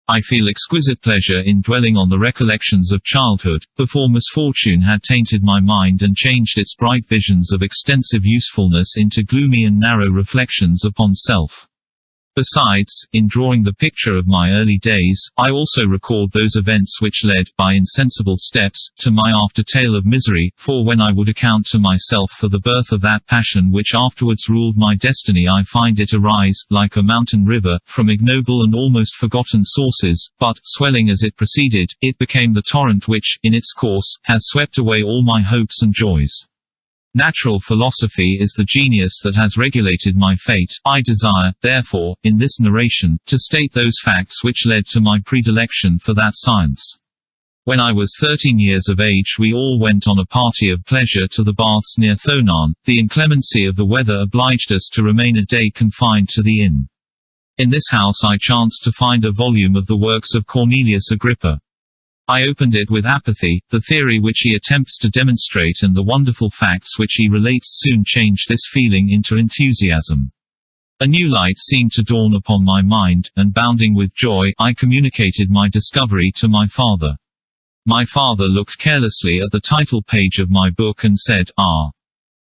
I feel exquisite pleasure in dwelling on the recollections of childhood, before misfortune had tainted my mind and changed its bright visions of extensive usefulness into gloomy and narrow reflections upon self. Besides, in drawing the picture of my early days, I also record those events which led, by insensible steps, to my after-tale of misery, for when I would account to myself for the birth of that passion which afterwards ruled my destiny, I find it arise, like a mountain river, from ignoble and almost forgotten sources, but, swelling as it proceeded, it became the torrent which, in its course, has swept away all my hopes and joys. Natural philosophy is the genius that has regulated my fate. I desire, therefore, in this narration, to state those facts which led to my predilection for that science. When I was 13 years of age we all went on a party of pleasure to the baths near Thonan. The inclemency of the weather obliged us to remain a day confined to the inn. In this house I chanced to find a volume of the works of Cornelius Agrippa. I opened it with apathy. The theory which he attempts to demonstrate and the wonderful facts which he relates soon changed this feeling into enthusiasm. A new light seemed to dawn upon my mind, and bounding with joy, I communicated my discovery to my father. My father looked carelessly at the title page of my book and said, "Ah,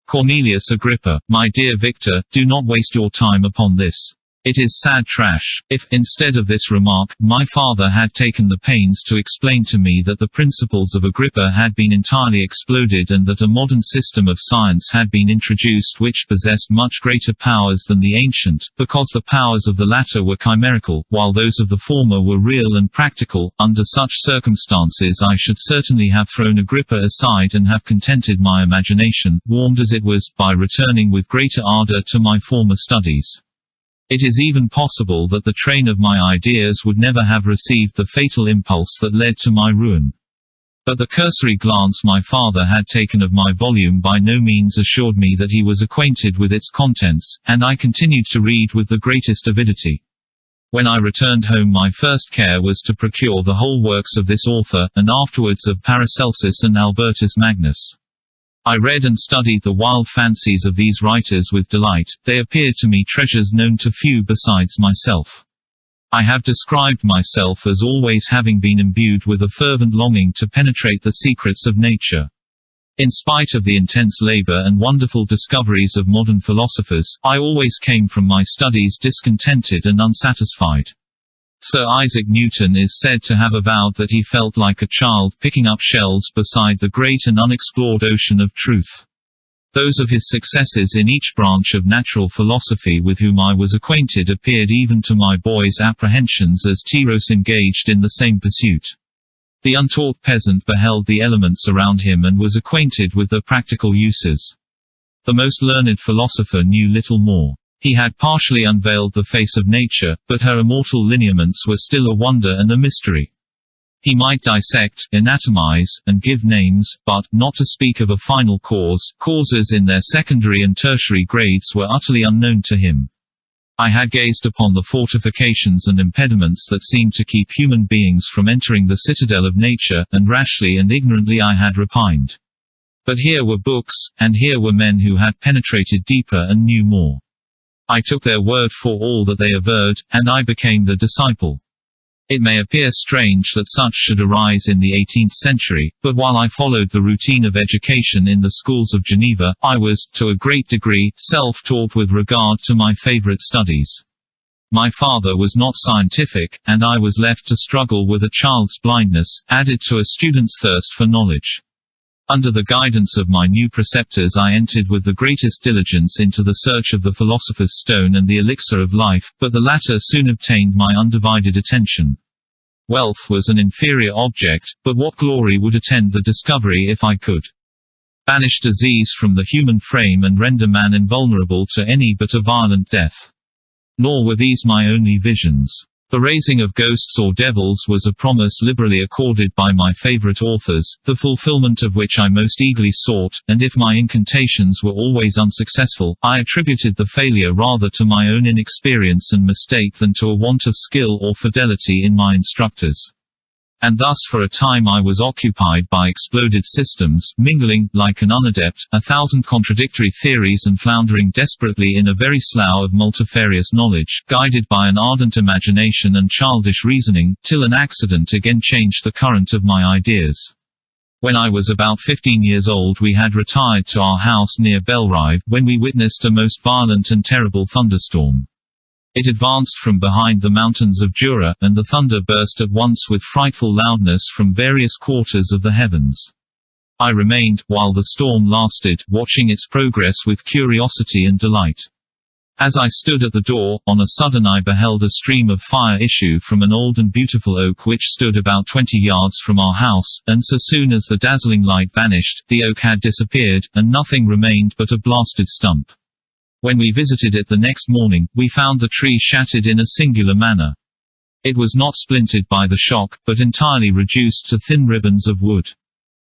Cornelius Agrippa, my dear Victor, do not waste your time upon this. It is sad trash." If, instead of this remark, my father had taken the pains to explain to me that the principles of Agrippa had been entirely exploded and that a modern system of science had been introduced which possessed much greater powers than the ancient, because the powers of the latter were chimerical, while those of the former were real and practical, under such circumstances I should certainly have thrown Agrippa aside and have contented my imagination, warmed as it was, by returning with greater ardor to my former studies. It is even possible that the train of my ideas would never have received the fatal impulse that led to my ruin. But the cursory glance my father had taken of my volume by no means assured me that he was acquainted with its contents, and I continued to read with the greatest avidity. When I returned home my first care was to procure the whole works of this author, and afterwards of Paracelsus and Albertus Magnus. I read and studied the wild fancies of these writers with delight. They appeared to me treasures known to few besides myself. I have described myself as always having been imbued with a fervent longing to penetrate the secrets of nature. In spite of the intense labor and wonderful discoveries of modern philosophers, I always came from my studies discontented and unsatisfied. Sir Isaac Newton is said to have avowed that he felt like a child picking up shells beside the great and unexplored ocean of truth. Those of his successors in each branch of natural philosophy with whom I was acquainted appeared even to my boy's apprehensions as Tyros engaged in the same pursuit. The untaught peasant beheld the elements around him and was acquainted with their practical uses. The most learned philosopher knew little more. He had partially unveiled the face of nature, but her immortal lineaments were still a wonder and a mystery. He might dissect, anatomize, and give names, but, not to speak of a final cause, causes in their secondary and tertiary grades were utterly unknown to him. I had gazed upon the fortifications and impediments that seemed to keep human beings from entering the citadel of nature, and rashly and ignorantly I had repined. But here were books, and here were men who had penetrated deeper and knew more. I took their word for all that they averred, and I became their disciple. It may appear strange that such should arise in the 18th century, but while I followed the routine of education in the schools of Geneva, I was, to a great degree, self-taught with regard to my favorite studies. My father was not scientific, and I was left to struggle with a child's blindness, added to a student's thirst for knowledge. Under the guidance of my new preceptors I entered with the greatest diligence into the search of the philosopher's stone and the elixir of life, but the latter soon obtained my undivided attention. Wealth was an inferior object, but what glory would attend the discovery if I could banish disease from the human frame and render man invulnerable to any but a violent death? Nor were these my only visions. The raising of ghosts or devils was a promise liberally accorded by my favorite authors, the fulfillment of which I most eagerly sought, and if my incantations were always unsuccessful, I attributed the failure rather to my own inexperience and mistake than to a want of skill or fidelity in my instructors. And thus for a time I was occupied by exploded systems, mingling, like an unadept, 1,000 contradictory theories and floundering desperately in a very slough of multifarious knowledge, guided by an ardent imagination and childish reasoning, till an accident again changed the current of my ideas. When I was about 15 years old we had retired to our house near Belrive, when we witnessed a most violent and terrible thunderstorm. It advanced from behind the mountains of Jura, and the thunder burst at once with frightful loudness from various quarters of the heavens. I remained, while the storm lasted, watching its progress with curiosity and delight. As I stood at the door, on a sudden I beheld a stream of fire issue from an old and beautiful oak which stood about 20 yards from our house, and so soon as the dazzling light vanished, the oak had disappeared, and nothing remained but a blasted stump. When we visited it the next morning, we found the tree shattered in a singular manner. It was not splintered by the shock, but entirely reduced to thin ribbons of wood.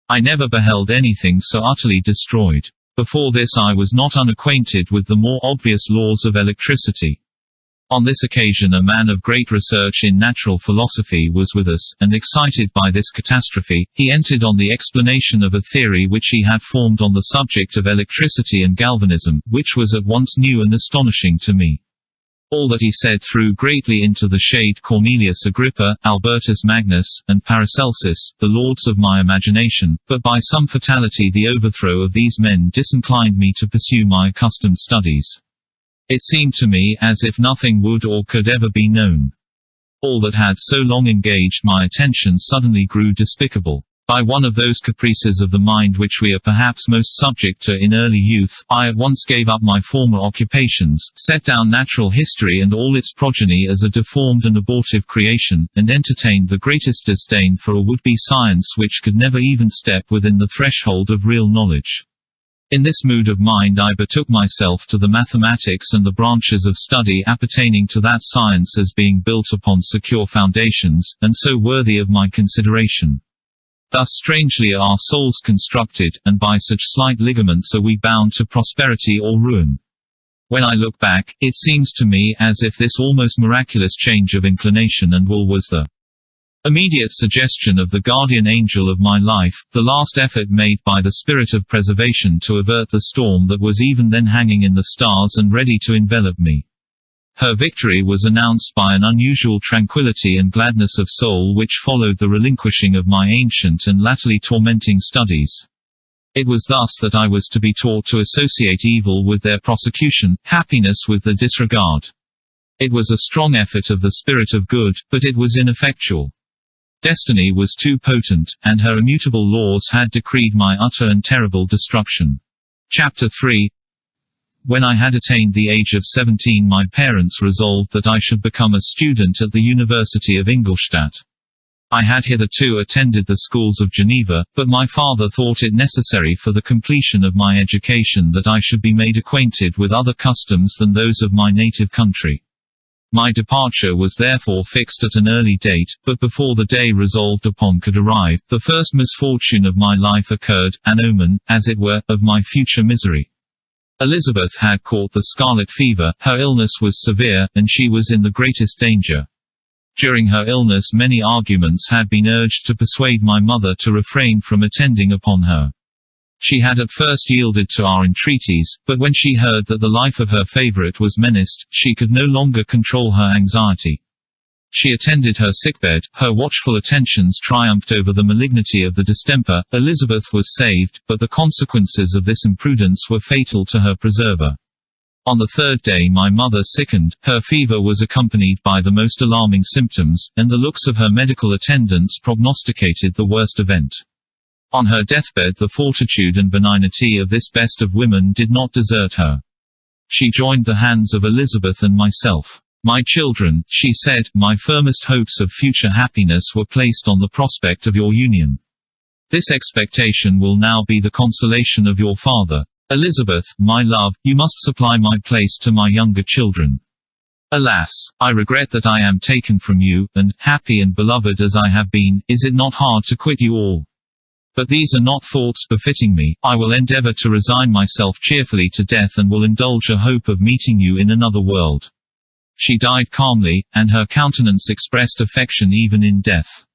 I never beheld anything so utterly destroyed. Before this I was not unacquainted with the more obvious laws of electricity. On this occasion a man of great research in natural philosophy was with us, and excited by this catastrophe, he entered on the explanation of a theory which he had formed on the subject of electricity and galvanism, which was at once new and astonishing to me. All that he said threw greatly into the shade Cornelius Agrippa, Albertus Magnus, and Paracelsus, the lords of my imagination, but by some fatality the overthrow of these men disinclined me to pursue my accustomed studies. It seemed to me as if nothing would or could ever be known. All that had so long engaged my attention suddenly grew despicable. By one of those caprices of the mind which we are perhaps most subject to in early youth, I at once gave up my former occupations, set down natural history and all its progeny as a deformed and abortive creation, and entertained the greatest disdain for a would-be science which could never even step within the threshold of real knowledge. In this mood of mind I betook myself to the mathematics and the branches of study appertaining to that science as being built upon secure foundations, and so worthy of my consideration. Thus strangely are our souls constructed, and by such slight ligaments are we bound to prosperity or ruin. When I look back, it seems to me as if this almost miraculous change of inclination and will was the immediate suggestion of the guardian angel of my life, the last effort made by the spirit of preservation to avert the storm that was even then hanging in the stars and ready to envelop me. Her victory was announced by an unusual tranquillity and gladness of soul which followed the relinquishing of my ancient and latterly tormenting studies. It was thus that I was to be taught to associate evil with their prosecution, happiness with their disregard. It was a strong effort of the spirit of good, but it was ineffectual. Destiny was too potent, and her immutable laws had decreed my utter and terrible destruction. Chapter 3. When I had attained the age of 17 my parents resolved that I should become a student at the University of Ingolstadt. I had hitherto attended the schools of Geneva, but my father thought it necessary for the completion of my education that I should be made acquainted with other customs than those of my native country. My departure was therefore fixed at an early date, but before the day resolved upon could arrive, the first misfortune of my life occurred, an omen, as it were, of my future misery. Elizabeth had caught the scarlet fever, her illness was severe, and she was in the greatest danger. During her illness many arguments had been urged to persuade my mother to refrain from attending upon her. She had at first yielded to our entreaties, but when she heard that the life of her favorite was menaced, she could no longer control her anxiety. She attended her sickbed, her watchful attentions triumphed over the malignity of the distemper, Elizabeth was saved, but the consequences of this imprudence were fatal to her preserver. On the third day my mother sickened, her fever was accompanied by the most alarming symptoms, and the looks of her medical attendants prognosticated the worst event. On her deathbed the fortitude and benignity of this best of women did not desert her. She joined the hands of Elizabeth and myself. "My children," she said, "my firmest hopes of future happiness were placed on the prospect of your union. This expectation will now be the consolation of your father. Elizabeth, my love, you must supply my place to my younger children. Alas, I regret that I am taken from you, and, happy and beloved as I have been, is it not hard to quit you all? But these are not thoughts befitting me. I will endeavor to resign myself cheerfully to death and will indulge a hope of meeting you in another world. She died calmly, and her countenance expressed affection even in death.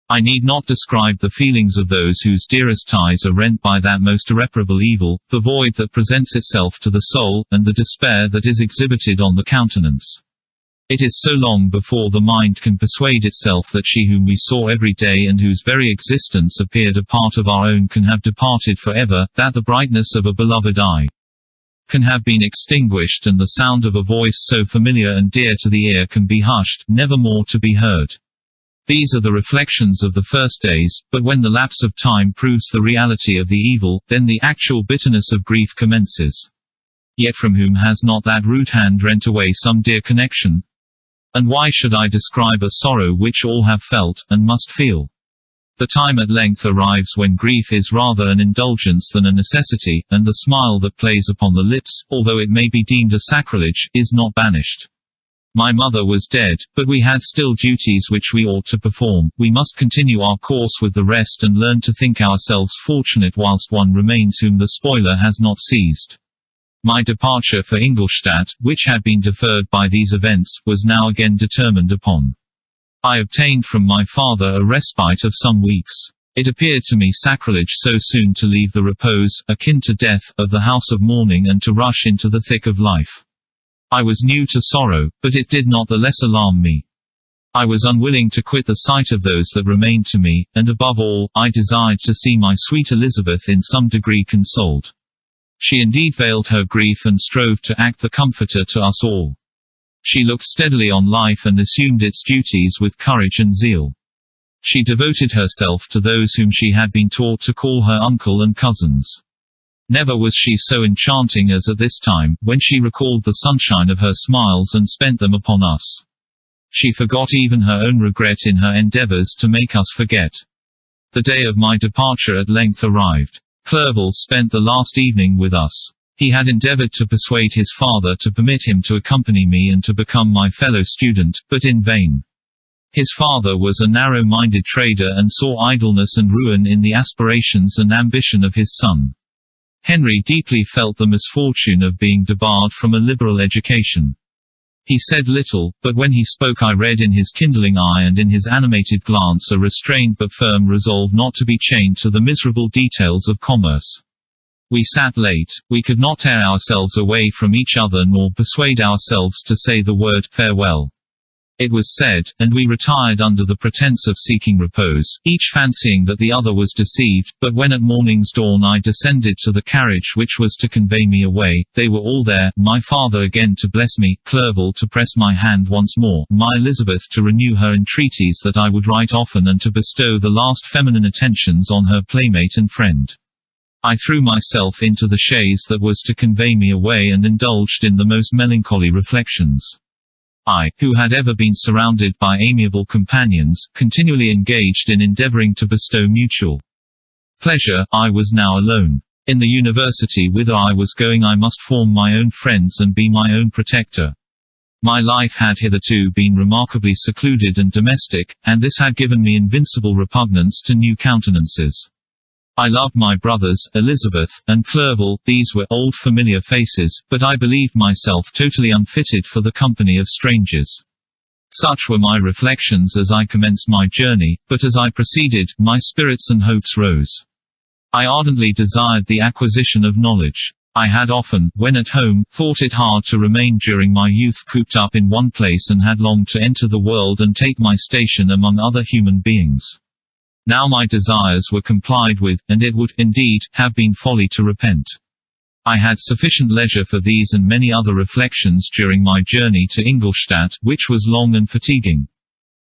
I need not describe the feelings of those whose dearest ties are rent by that most irreparable evil, the void that presents itself to the soul, and the despair that is exhibited on the countenance. It is so long before the mind can persuade itself that she whom we saw every day and whose very existence appeared a part of our own can have departed forever, that the brightness of a beloved eye can have been extinguished and the sound of a voice so familiar and dear to the ear can be hushed, never more to be heard. These are the reflections of the first days, but when the lapse of time proves the reality of the evil, then the actual bitterness of grief commences. Yet from whom has not that rude hand rent away some dear connection? And why should I describe a sorrow which all have felt, and must feel? The time at length arrives when grief is rather an indulgence than a necessity, and the smile that plays upon the lips, although it may be deemed a sacrilege, is not banished. My mother was dead, but we had still duties which we ought to perform. We must continue our course with the rest and learn to think ourselves fortunate whilst one remains whom the spoiler has not seized. My departure for Ingolstadt, which had been deferred by these events, was now again determined upon. I obtained from my father a respite of some weeks. It appeared to me sacrilege so soon to leave the repose, akin to death, of the house of mourning and to rush into the thick of life. I was new to sorrow, but it did not the less alarm me. I was unwilling to quit the sight of those that remained to me, and above all, I desired to see my sweet Elizabeth in some degree consoled. She indeed veiled her grief and strove to act the comforter to us all. She looked steadily on life and assumed its duties with courage and zeal. She devoted herself to those whom she had been taught to call her uncle and cousins. Never was she so enchanting as at this time, when she recalled the sunshine of her smiles and spent them upon us. She forgot even her own regret in her endeavors to make us forget. The day of my departure at length arrived. Clerval spent the last evening with us. He had endeavored to persuade his father to permit him to accompany me and to become my fellow student, but in vain. His father was a narrow-minded trader and saw idleness and ruin in the aspirations and ambition of his son. Henry deeply felt the misfortune of being debarred from a liberal education. He said little, but when he spoke I read in his kindling eye and in his animated glance a restrained but firm resolve not to be chained to the miserable details of commerce. We sat late. We could not tear ourselves away from each other nor persuade ourselves to say the word farewell. It was said, and we retired under the pretence of seeking repose, each fancying that the other was deceived, but when at morning's dawn I descended to the carriage which was to convey me away, they were all there, my father again to bless me, Clerval to press my hand once more, my Elizabeth to renew her entreaties that I would write often and to bestow the last feminine attentions on her playmate and friend. I threw myself into the chaise that was to convey me away and indulged in the most melancholy reflections. I, who had ever been surrounded by amiable companions, continually engaged in endeavoring to bestow mutual pleasure, I was now alone. In the university whither I was going I must form my own friends and be my own protector. My life had hitherto been remarkably secluded and domestic, and this had given me invincible repugnance to new countenances. I loved my brothers, Elizabeth, and Clerval. These were old familiar faces, but I believed myself totally unfitted for the company of strangers. Such were my reflections as I commenced my journey, but as I proceeded, my spirits and hopes rose. I ardently desired the acquisition of knowledge. I had often, when at home, thought it hard to remain during my youth cooped up in one place and had longed to enter the world and take my station among other human beings. Now my desires were complied with, and it would, indeed, have been folly to repent. I had sufficient leisure for these and many other reflections during my journey to Ingolstadt, which was long and fatiguing.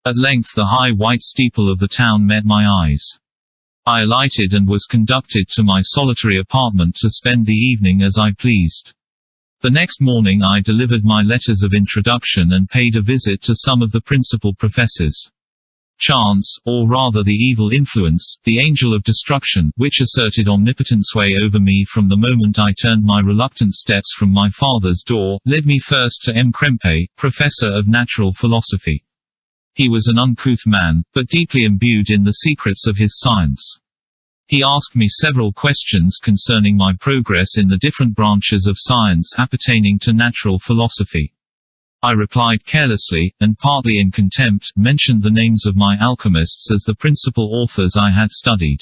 At length the high white steeple of the town met my eyes. I alighted and was conducted to my solitary apartment to spend the evening as I pleased. The next morning I delivered my letters of introduction and paid a visit to some of the principal professors. Chance, or rather the evil influence, the angel of destruction, which asserted omnipotent sway over me from the moment I turned my reluctant steps from my father's door, led me first to M. Krempe, professor of natural philosophy. He was an uncouth man, but deeply imbued in the secrets of his science. He asked me several questions concerning my progress in the different branches of science appertaining to natural philosophy. I replied carelessly, and partly in contempt, mentioned the names of my alchemists as the principal authors I had studied.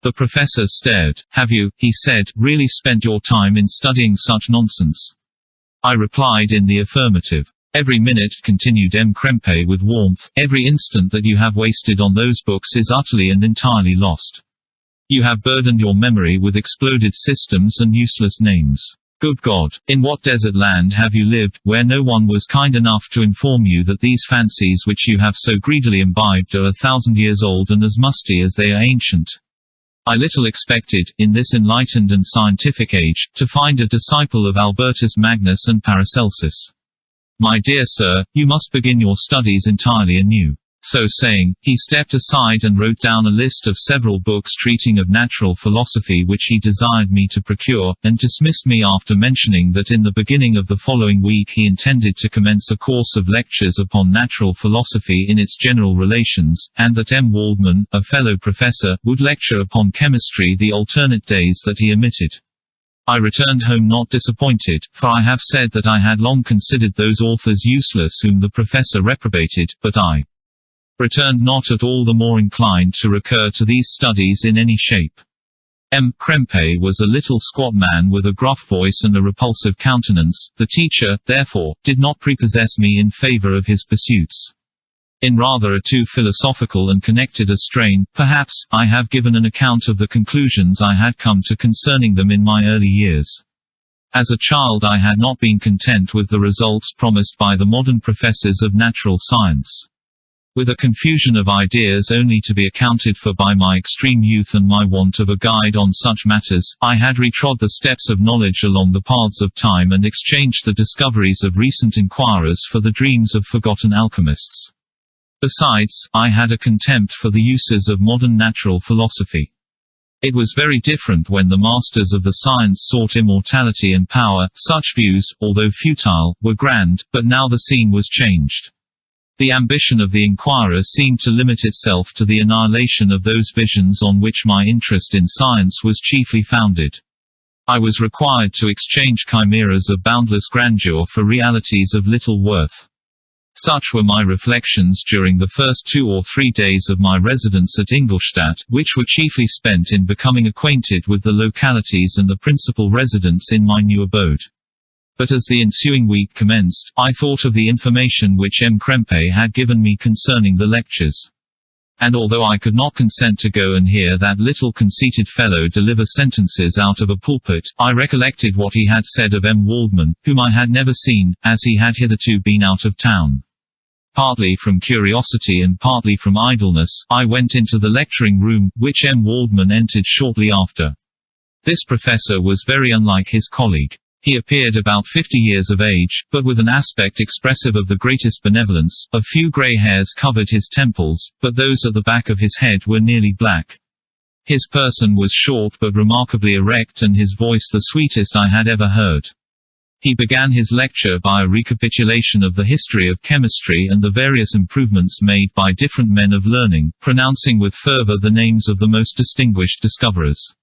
The professor stared. "Have you," he said, "really spent your time in studying such nonsense?" I replied in the affirmative. "Every minute," continued M. Krempe with warmth, "every instant that you have wasted on those books is utterly and entirely lost. You have burdened your memory with exploded systems and useless names. Good God, in what desert land have you lived, where no one was kind enough to inform you that these fancies which you have so greedily imbibed are 1,000 years old and as musty as they are ancient? I little expected, in this enlightened and scientific age, to find a disciple of Albertus Magnus and Paracelsus. My dear sir, you must begin your studies entirely anew." So saying, he stepped aside and wrote down a list of several books treating of natural philosophy which he desired me to procure, and dismissed me after mentioning that in the beginning of the following week he intended to commence a course of lectures upon natural philosophy in its general relations, and that M. Waldman, a fellow professor, would lecture upon chemistry the alternate days that he omitted. I returned home not disappointed, for I have said that I had long considered those authors useless whom the professor reprobated, but I returned not at all the more inclined to recur to these studies in any shape. M. Krempe was a little squat man with a gruff voice and a repulsive countenance. The teacher, therefore, did not prepossess me in favor of his pursuits. In rather a too philosophical and connected a strain, perhaps, I have given an account of the conclusions I had come to concerning them in my early years. As a child I had not been content with the results promised by the modern professors of natural science. With a confusion of ideas only to be accounted for by my extreme youth and my want of a guide on such matters, I had retrod the steps of knowledge along the paths of time and exchanged the discoveries of recent inquirers for the dreams of forgotten alchemists. Besides, I had a contempt for the uses of modern natural philosophy. It was very different when the masters of the science sought immortality and power. Such views, although futile, were grand, but now the scene was changed. The ambition of the inquirer seemed to limit itself to the annihilation of those visions on which my interest in science was chiefly founded. I was required to exchange chimeras of boundless grandeur for realities of little worth. Such were my reflections during the first 2 or 3 days of my residence at Ingolstadt, which were chiefly spent in becoming acquainted with the localities and the principal residents in my new abode. But as the ensuing week commenced, I thought of the information which M. Krempe had given me concerning the lectures. And although I could not consent to go and hear that little conceited fellow deliver sentences out of a pulpit, I recollected what he had said of M. Waldman, whom I had never seen, as he had hitherto been out of town. Partly from curiosity and partly from idleness, I went into the lecturing room, which M. Waldman entered shortly after. This professor was very unlike his colleague. He appeared about 50 years of age, but with an aspect expressive of the greatest benevolence. A few grey hairs covered his temples, but those at the back of his head were nearly black. His person was short but remarkably erect and his voice the sweetest I had ever heard. He began his lecture by a recapitulation of the history of chemistry and the various improvements made by different men of learning, pronouncing with fervor the names of the most distinguished discoverers.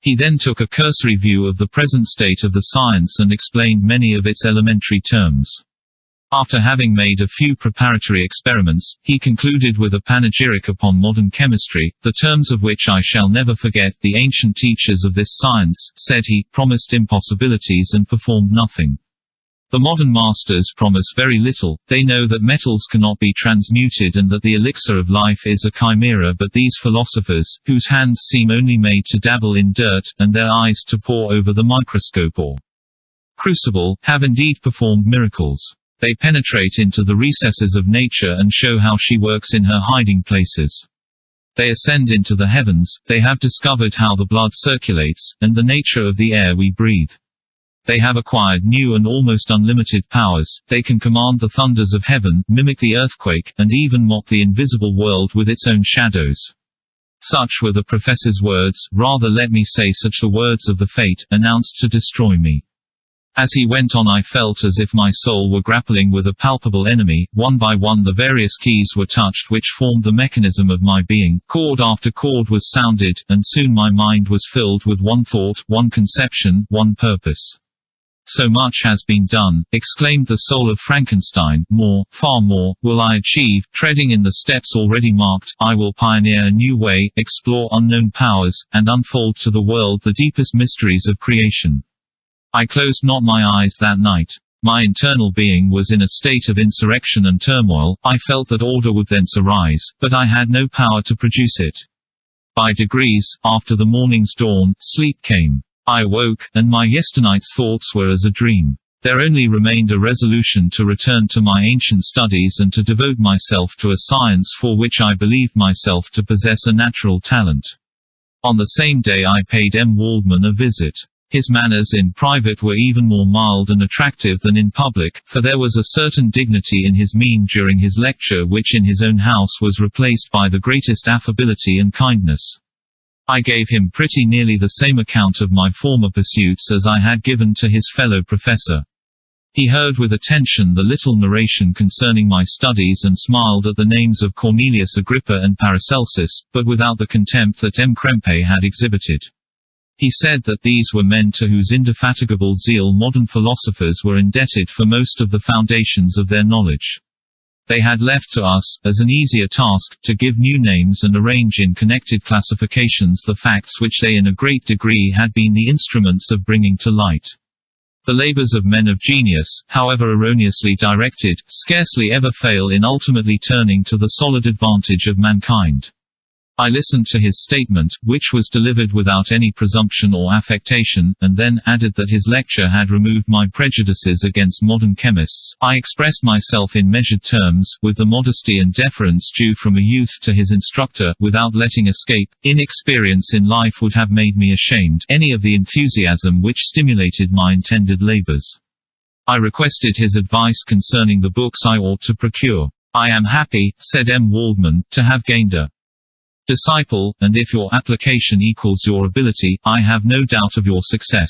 He then took a cursory view of the present state of the science and explained many of its elementary terms. After having made a few preparatory experiments, he concluded with a panegyric upon modern chemistry, the terms of which I shall never forget. The ancient teachers of this science, said he, promised impossibilities and performed nothing. The modern masters promise very little. They know that metals cannot be transmuted and that the elixir of life is a chimera, but these philosophers, whose hands seem only made to dabble in dirt, and their eyes to pore over the microscope or crucible, have indeed performed miracles. They penetrate into the recesses of nature and show how she works in her hiding places. They ascend into the heavens. They have discovered how the blood circulates, and the nature of the air we breathe. They have acquired new and almost unlimited powers. They can command the thunders of heaven, mimic the earthquake, and even mock the invisible world with its own shadows. Such were the professor's words, rather let me say such the words of the fate, announced to destroy me. As he went on I felt as if my soul were grappling with a palpable enemy. One by one the various keys were touched which formed the mechanism of my being. Chord after chord was sounded, and soon my mind was filled with one thought, one conception, one purpose. So much has been done, exclaimed the soul of Frankenstein, more, far more, will I achieve. Treading in the steps already marked, I will pioneer a new way, explore unknown powers, and unfold to the world the deepest mysteries of creation. I closed not my eyes that night. My internal being was in a state of insurrection and turmoil. I felt that order would thence arise, but I had no power to produce it. By degrees, after the morning's dawn, sleep came. I awoke, and my yesternight's thoughts were as a dream. There only remained a resolution to return to my ancient studies and to devote myself to a science for which I believed myself to possess a natural talent. On the same day I paid M. Waldman a visit. His manners in private were even more mild and attractive than in public, for there was a certain dignity in his mien during his lecture which in his own house was replaced by the greatest affability and kindness. I gave him pretty nearly the same account of my former pursuits as I had given to his fellow professor. He heard with attention the little narration concerning my studies and smiled at the names of Cornelius Agrippa and Paracelsus, but without the contempt that M. Krempe had exhibited. He said that these were men to whose indefatigable zeal modern philosophers were indebted for most of the foundations of their knowledge. They had left to us, as an easier task, to give new names and arrange in connected classifications the facts which they in a great degree had been the instruments of bringing to light. The labors of men of genius, however erroneously directed, scarcely ever fail in ultimately turning to the solid advantage of mankind. I listened to his statement, which was delivered without any presumption or affectation, and then added that his lecture had removed my prejudices against modern chemists. I expressed myself in measured terms, with the modesty and deference due from a youth to his instructor, without letting escape. Inexperience in life would have made me ashamed any of the enthusiasm which stimulated my intended labors. I requested his advice concerning the books I ought to procure. I am happy, said M. Waldman, to have gained a disciple, and if your application equals your ability, I have no doubt of your success.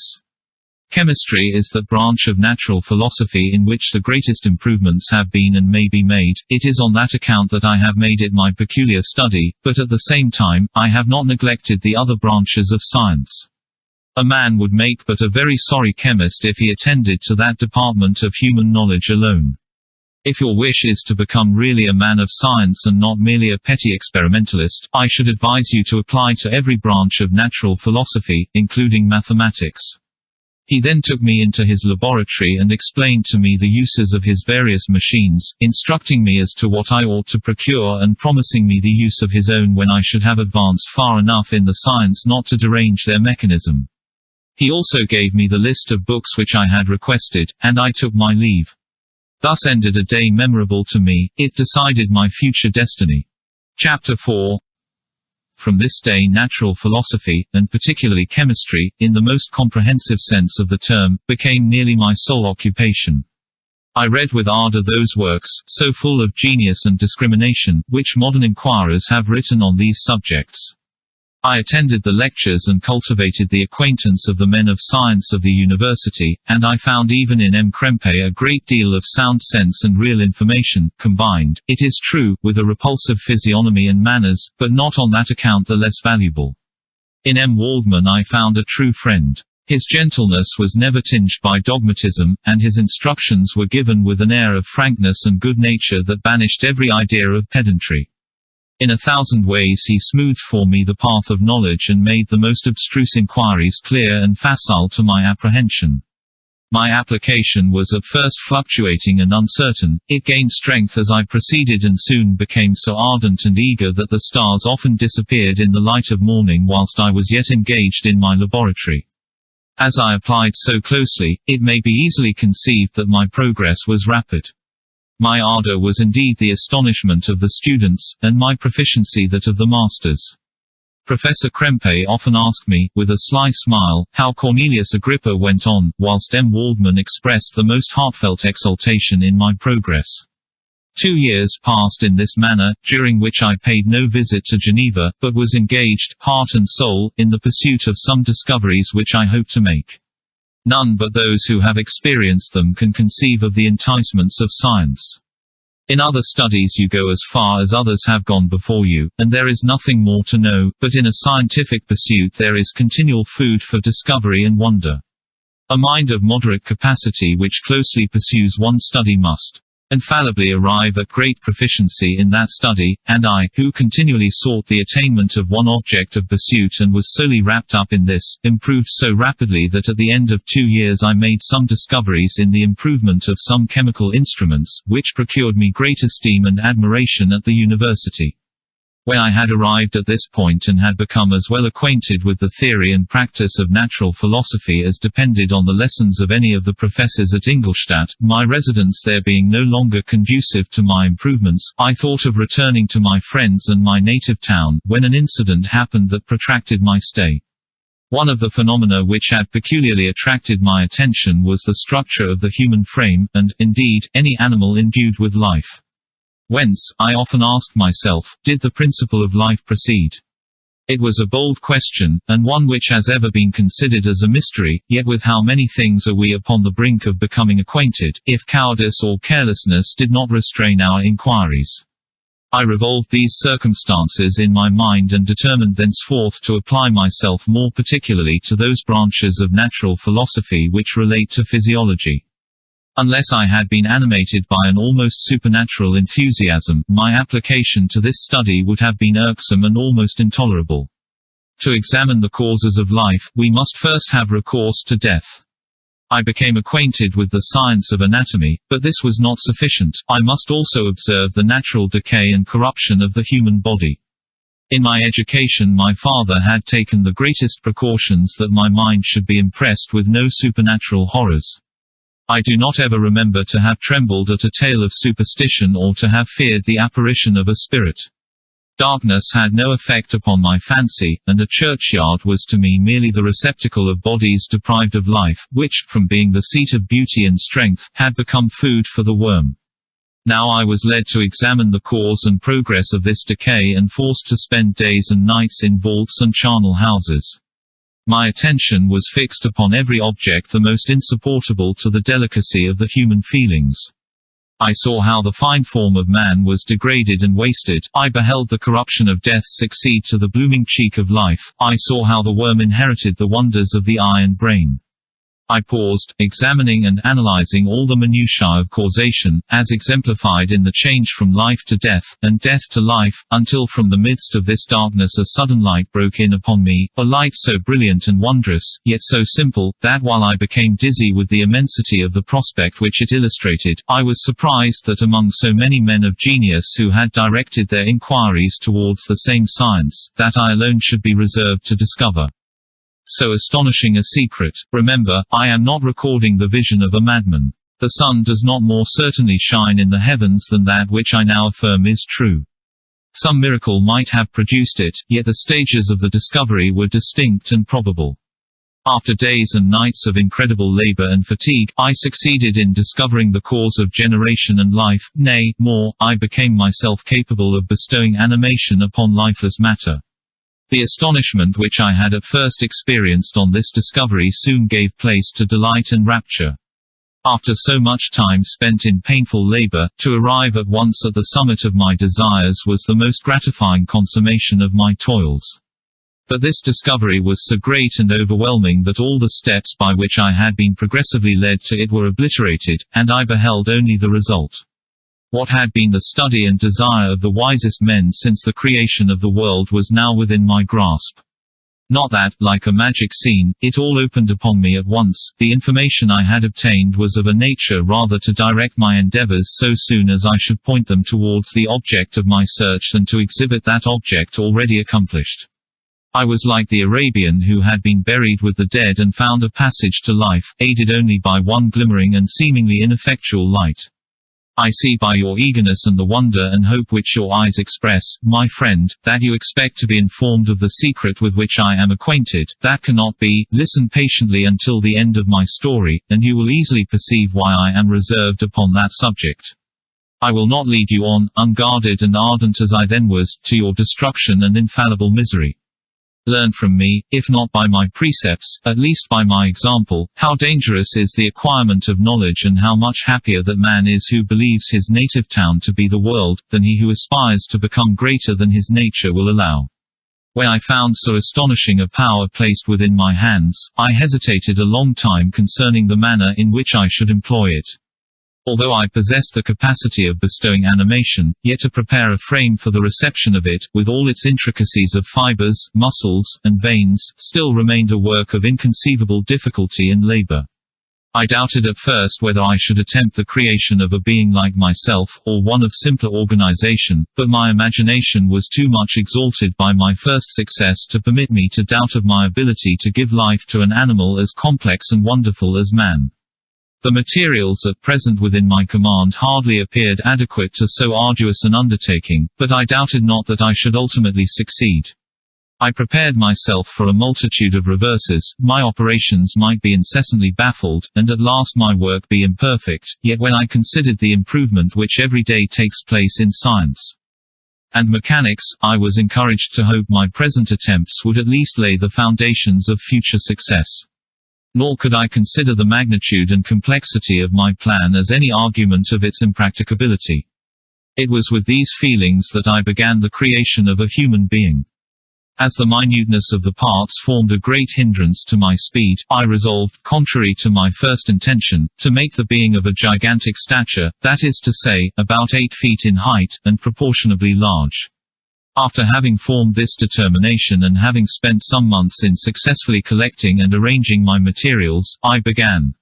Chemistry is that branch of natural philosophy in which the greatest improvements have been and may be made. It is on that account that I have made it my peculiar study, but at the same time, I have not neglected the other branches of science. A man would make but a very sorry chemist if he attended to that department of human knowledge alone. If your wish is to become really a man of science and not merely a petty experimentalist, I should advise you to apply to every branch of natural philosophy, including mathematics. He then took me into his laboratory and explained to me the uses of his various machines, instructing me as to what I ought to procure and promising me the use of his own when I should have advanced far enough in the science not to derange their mechanism. He also gave me the list of books which I had requested, and I took my leave. Thus ended a day memorable to me. It decided my future destiny. Chapter 4. From this day natural philosophy, and particularly chemistry, in the most comprehensive sense of the term, became nearly my sole occupation. I read with ardor those works, so full of genius and discrimination, which modern inquirers have written on these subjects. I attended the lectures and cultivated the acquaintance of the men of science of the university, and I found even in M. Krempe a great deal of sound sense and real information, combined, it is true, with a repulsive physiognomy and manners, but not on that account the less valuable. In M. Waldman I found a true friend. His gentleness was never tinged by dogmatism, and his instructions were given with an air of frankness and good nature that banished every idea of pedantry. In 1,000 ways he smoothed for me the path of knowledge and made the most abstruse inquiries clear and facile to my apprehension. My application was at first fluctuating and uncertain. It gained strength as I proceeded and soon became so ardent and eager that the stars often disappeared in the light of morning whilst I was yet engaged in my laboratory. As I applied so closely, it may be easily conceived that my progress was rapid. My ardor was indeed the astonishment of the students, and my proficiency that of the masters. Professor Krempe often asked me, with a sly smile, how Cornelius Agrippa went on, whilst M. Waldman expressed the most heartfelt exultation in my progress. 2 years passed in this manner, during which I paid no visit to Geneva, but was engaged, heart and soul, in the pursuit of some discoveries which I hope to make. None but those who have experienced them can conceive of the enticements of science. In other studies you go as far as others have gone before you, and there is nothing more to know, but in a scientific pursuit there is continual food for discovery and wonder. A mind of moderate capacity which closely pursues one study must infallibly arrive at great proficiency in that study, and I, who continually sought the attainment of one object of pursuit and was solely wrapped up in this, improved so rapidly that at the end of 2 years I made some discoveries in the improvement of some chemical instruments, which procured me great esteem and admiration at the university. When I had arrived at this point and had become as well acquainted with the theory and practice of natural philosophy as depended on the lessons of any of the professors at Ingolstadt, my residence there being no longer conducive to my improvements, I thought of returning to my friends and my native town, when an incident happened that protracted my stay. One of the phenomena which had peculiarly attracted my attention was the structure of the human frame, and, indeed, any animal endued with life. Whence, I often asked myself, did the principle of life proceed? It was a bold question, and one which has ever been considered as a mystery, yet with how many things are we upon the brink of becoming acquainted, if cowardice or carelessness did not restrain our inquiries. I revolved these circumstances in my mind and determined thenceforth to apply myself more particularly to those branches of natural philosophy which relate to physiology. Unless I had been animated by an almost supernatural enthusiasm, my application to this study would have been irksome and almost intolerable. To examine the causes of life, we must first have recourse to death. I became acquainted with the science of anatomy, but this was not sufficient. I must also observe the natural decay and corruption of the human body. In my education my father had taken the greatest precautions that my mind should be impressed with no supernatural horrors. I do not ever remember to have trembled at a tale of superstition or to have feared the apparition of a spirit. Darkness had no effect upon my fancy, and a churchyard was to me merely the receptacle of bodies deprived of life, which, from being the seat of beauty and strength, had become food for the worm. Now I was led to examine the cause and progress of this decay and forced to spend days and nights in vaults and charnel houses. My attention was fixed upon every object the most insupportable to the delicacy of the human feelings. I saw how the fine form of man was degraded and wasted, I beheld the corruption of death succeed to the blooming cheek of life, I saw how the worm inherited the wonders of the eye and brain. I paused, examining and analyzing all the minutiae of causation, as exemplified in the change from life to death, and death to life, until from the midst of this darkness a sudden light broke in upon me, a light so brilliant and wondrous, yet so simple, that while I became dizzy with the immensity of the prospect which it illustrated, I was surprised that among so many men of genius who had directed their inquiries towards the same science, that I alone should be reserved to discover so astonishing a secret. Remember, I am not recording the vision of a madman. The sun does not more certainly shine in the heavens than that which I now affirm is true. Some miracle might have produced it, yet the stages of the discovery were distinct and probable. After days and nights of incredible labor and fatigue, I succeeded in discovering the cause of generation and life, nay, more, I became myself capable of bestowing animation upon lifeless matter. The astonishment which I had at first experienced on this discovery soon gave place to delight and rapture. After so much time spent in painful labor, to arrive at once at the summit of my desires was the most gratifying consummation of my toils. But this discovery was so great and overwhelming that all the steps by which I had been progressively led to it were obliterated, and I beheld only the result. What had been the study and desire of the wisest men since the creation of the world was now within my grasp. Not that, like a magic scene, it all opened upon me at once. The information I had obtained was of a nature rather to direct my endeavors so soon as I should point them towards the object of my search than to exhibit that object already accomplished. I was like the Arabian who had been buried with the dead and found a passage to life, aided only by one glimmering and seemingly ineffectual light. I see by your eagerness and the wonder and hope which your eyes express, my friend, that you expect to be informed of the secret with which I am acquainted. That cannot be. Listen patiently until the end of my story, and you will easily perceive why I am reserved upon that subject. I will not lead you on, unguarded and ardent as I then was, to your destruction and infallible misery. Learn from me, if not by my precepts, at least by my example, how dangerous is the acquirement of knowledge, and how much happier that man is who believes his native town to be the world, than he who aspires to become greater than his nature will allow. When I found so astonishing a power placed within my hands, I hesitated a long time concerning the manner in which I should employ it. Although I possessed the capacity of bestowing animation, yet to prepare a frame for the reception of it, with all its intricacies of fibers, muscles, and veins, still remained a work of inconceivable difficulty and labor. I doubted at first whether I should attempt the creation of a being like myself, or one of simpler organization, but my imagination was too much exalted by my first success to permit me to doubt of my ability to give life to an animal as complex and wonderful as man. The materials at present within my command hardly appeared adequate to so arduous an undertaking, but I doubted not that I should ultimately succeed. I prepared myself for a multitude of reverses, my operations might be incessantly baffled, and at last my work be imperfect, yet when I considered the improvement which every day takes place in science and mechanics, I was encouraged to hope my present attempts would at least lay the foundations of future success. Nor could I consider the magnitude and complexity of my plan as any argument of its impracticability. It was with these feelings that I began the creation of a human being. As the minuteness of the parts formed a great hindrance to my speed, I resolved, contrary to my first intention, to make the being of a gigantic stature, that is to say, about 8 feet in height, and proportionably large. After having formed this determination and having spent some months in successfully collecting and arranging my materials, I began.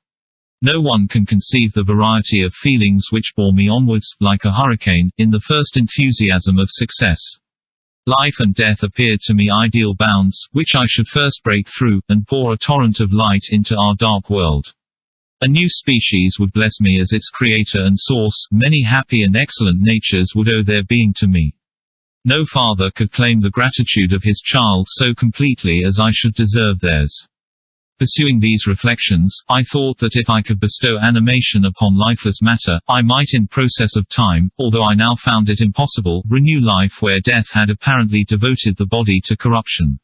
No one can conceive the variety of feelings which bore me onwards, like a hurricane, in the first enthusiasm of success. Life and death appeared to me ideal bounds, which I should first break through, and pour a torrent of light into our dark world. A new species would bless me as its creator and source, many happy and excellent natures would owe their being to me. No father could claim the gratitude of his child so completely as I should deserve theirs. Pursuing these reflections, I thought that if I could bestow animation upon lifeless matter, I might in process of time, although I now found it impossible, renew life where death had apparently devoted the body to corruption.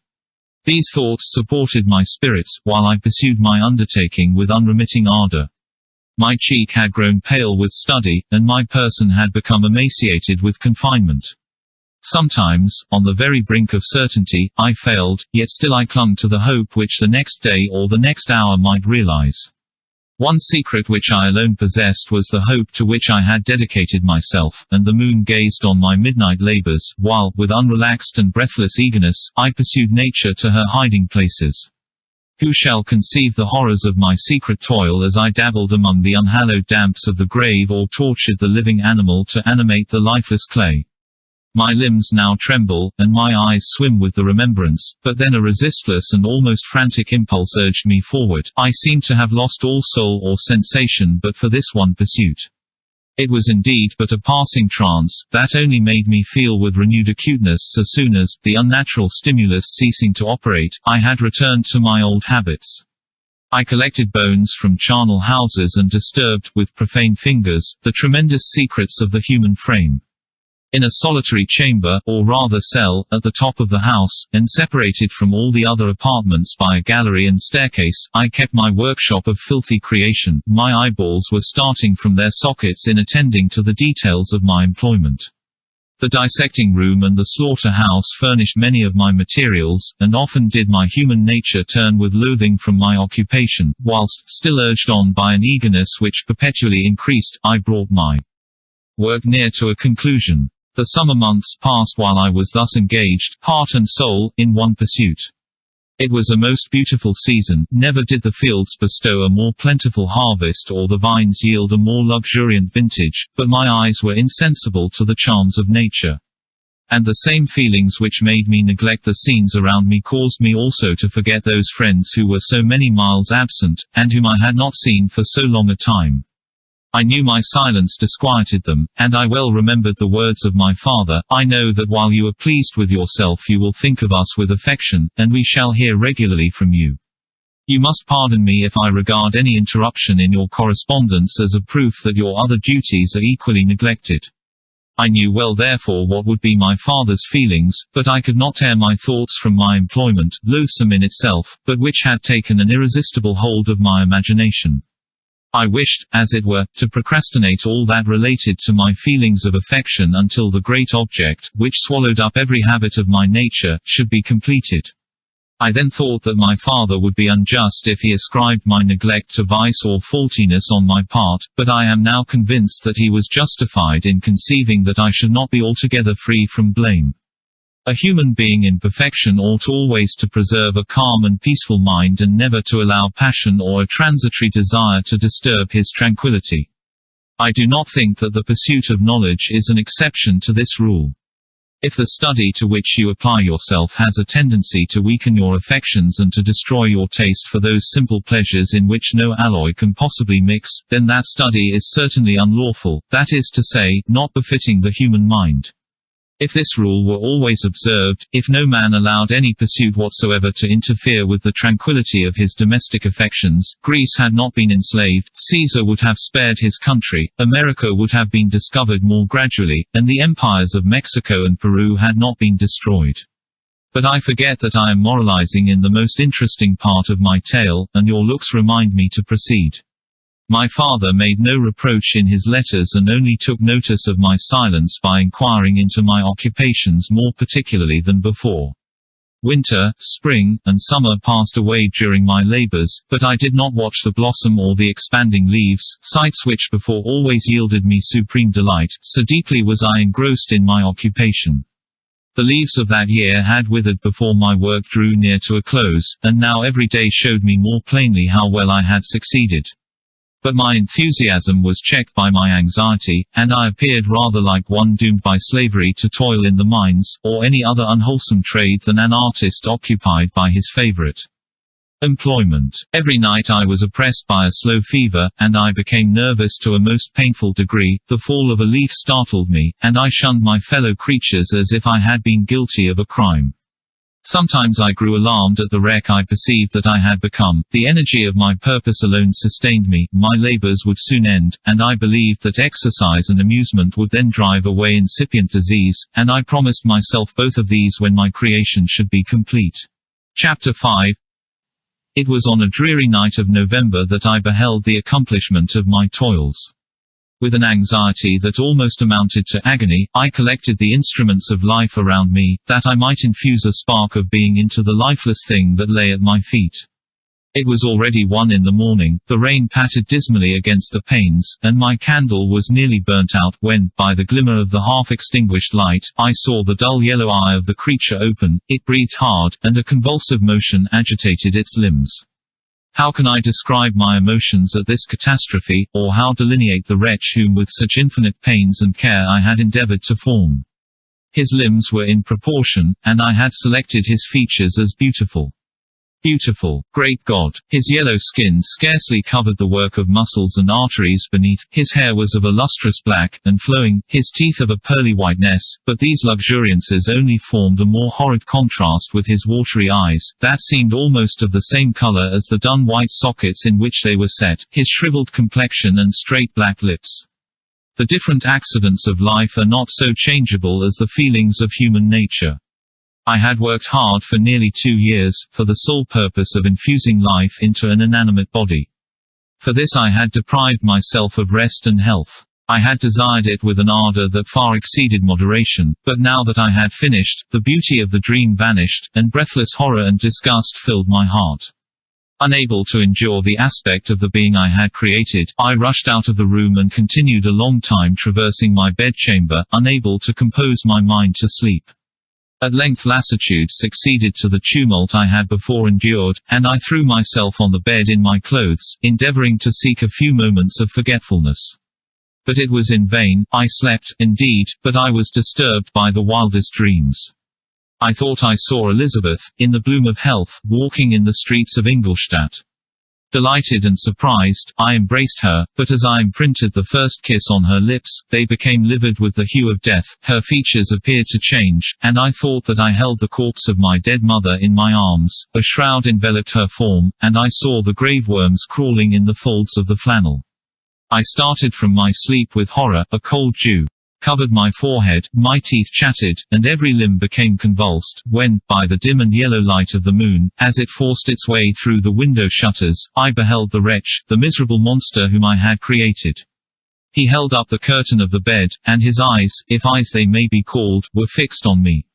These thoughts supported my spirits, while I pursued my undertaking with unremitting ardor. My cheek had grown pale with study, and my person had become emaciated with confinement. Sometimes, on the very brink of certainty, I failed, yet still I clung to the hope which the next day or the next hour might realize. One secret which I alone possessed was the hope to which I had dedicated myself, and the moon gazed on my midnight labors, while, with unrelaxed and breathless eagerness, I pursued nature to her hiding places. Who shall conceive the horrors of my secret toil as I dabbled among the unhallowed damps of the grave or tortured the living animal to animate the lifeless clay? My limbs now tremble, and my eyes swim with the remembrance, but then a resistless and almost frantic impulse urged me forward. I seemed to have lost all soul or sensation but for this one pursuit. It was indeed but a passing trance, that only made me feel with renewed acuteness so soon as, the unnatural stimulus ceasing to operate, I had returned to my old habits. I collected bones from charnel houses and disturbed, with profane fingers, the tremendous secrets of the human frame. In a solitary chamber, or rather cell, at the top of the house, and separated from all the other apartments by a gallery and staircase, I kept my workshop of filthy creation. My eyeballs were starting from their sockets in attending to the details of my employment. The dissecting room and the slaughter-house furnished many of my materials, and often did my human nature turn with loathing from my occupation, whilst, still urged on by an eagerness which perpetually increased, I brought my work near to a conclusion. The summer months passed while I was thus engaged, heart and soul, in one pursuit. It was a most beautiful season, never did the fields bestow a more plentiful harvest or the vines yield a more luxuriant vintage, but my eyes were insensible to the charms of nature. And the same feelings which made me neglect the scenes around me caused me also to forget those friends who were so many miles absent, and whom I had not seen for so long a time. I knew my silence disquieted them, and I well remembered the words of my father, "I know that while you are pleased with yourself you will think of us with affection, and we shall hear regularly from you. You must pardon me if I regard any interruption in your correspondence as a proof that your other duties are equally neglected." I knew well therefore what would be my father's feelings, but I could not tear my thoughts from my employment, loathsome in itself, but which had taken an irresistible hold of my imagination. I wished, as it were, to procrastinate all that related to my feelings of affection until the great object, which swallowed up every habit of my nature, should be completed. I then thought that my father would be unjust if he ascribed my neglect to vice or faultiness on my part, but I am now convinced that he was justified in conceiving that I should not be altogether free from blame. A human being in perfection ought always to preserve a calm and peaceful mind and never to allow passion or a transitory desire to disturb his tranquility. I do not think that the pursuit of knowledge is an exception to this rule. If the study to which you apply yourself has a tendency to weaken your affections and to destroy your taste for those simple pleasures in which no alloy can possibly mix, then that study is certainly unlawful, that is to say, not befitting the human mind. If this rule were always observed, if no man allowed any pursuit whatsoever to interfere with the tranquility of his domestic affections, Greece had not been enslaved, Caesar would have spared his country, America would have been discovered more gradually, and the empires of Mexico and Peru had not been destroyed. But I forget that I am moralizing in the most interesting part of my tale, and your looks remind me to proceed. My father made no reproach in his letters and only took notice of my silence by inquiring into my occupations more particularly than before. Winter, spring, and summer passed away during my labors, but I did not watch the blossom or the expanding leaves, sights which before always yielded me supreme delight, so deeply was I engrossed in my occupation. The leaves of that year had withered before my work drew near to a close, and now every day showed me more plainly how well I had succeeded. But my enthusiasm was checked by my anxiety, and I appeared rather like one doomed by slavery to toil in the mines, or any other unwholesome trade than an artist occupied by his favorite employment. Every night I was oppressed by a slow fever, and I became nervous to a most painful degree. The fall of a leaf startled me, and I shunned my fellow creatures as if I had been guilty of a crime. Sometimes I grew alarmed at the wreck I perceived that I had become. The energy of my purpose alone sustained me, my labors would soon end, and I believed that exercise and amusement would then drive away incipient disease, and I promised myself both of these when my creation should be complete. Chapter 5. It was on a dreary night of November that I beheld the accomplishment of my toils. With an anxiety that almost amounted to agony, I collected the instruments of life around me, that I might infuse a spark of being into the lifeless thing that lay at my feet. It was already 1 in the morning, the rain pattered dismally against the panes, and my candle was nearly burnt out, when, by the glimmer of the half-extinguished light, I saw the dull yellow eye of the creature open. It breathed hard, and a convulsive motion agitated its limbs. How can I describe my emotions at this catastrophe, or how delineate the wretch whom with such infinite pains and care I had endeavored to form? His limbs were in proportion, and I had selected his features as beautiful. Beautiful. Great God! His yellow skin scarcely covered the work of muscles and arteries beneath, his hair was of a lustrous black, and flowing, his teeth of a pearly whiteness, but these luxuriances only formed a more horrid contrast with his watery eyes, that seemed almost of the same color as the dun white sockets in which they were set, his shriveled complexion and straight black lips. The different accidents of life are not so changeable as the feelings of human nature. I had worked hard for nearly 2 years, for the sole purpose of infusing life into an inanimate body. For this I had deprived myself of rest and health. I had desired it with an ardor that far exceeded moderation, but now that I had finished, the beauty of the dream vanished, and breathless horror and disgust filled my heart. Unable to endure the aspect of the being I had created, I rushed out of the room and continued a long time traversing my bedchamber, unable to compose my mind to sleep. At length lassitude succeeded to the tumult I had before endured, and I threw myself on the bed in my clothes, endeavoring to seek a few moments of forgetfulness. But it was in vain. I slept, indeed, but I was disturbed by the wildest dreams. I thought I saw Elizabeth, in the bloom of health, walking in the streets of Ingolstadt. Delighted and surprised, I embraced her, but as I imprinted the first kiss on her lips, they became livid with the hue of death, her features appeared to change, and I thought that I held the corpse of my dead mother in my arms. A shroud enveloped her form, and I saw the grave worms crawling in the folds of the flannel. I started from my sleep with horror, a cold dew covered my forehead, my teeth chattered, and every limb became convulsed, when, by the dim and yellow light of the moon, as it forced its way through the window shutters, I beheld the wretch, the miserable monster whom I had created. He held up the curtain of the bed, and his eyes, if eyes they may be called, were fixed on me.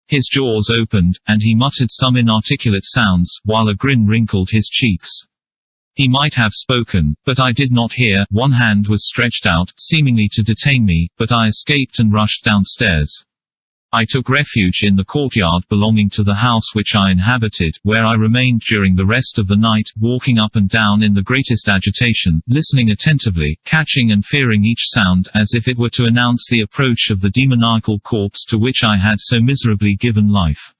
His jaws opened, and he muttered some inarticulate sounds, while a grin wrinkled his cheeks. He might have spoken, but I did not hear. One hand was stretched out, seemingly to detain me, but I escaped and rushed downstairs. I took refuge in the courtyard belonging to the house which I inhabited, where I remained during the rest of the night, walking up and down in the greatest agitation, listening attentively, catching and fearing each sound as if it were to announce the approach of the demoniacal corpse to which I had so miserably given life.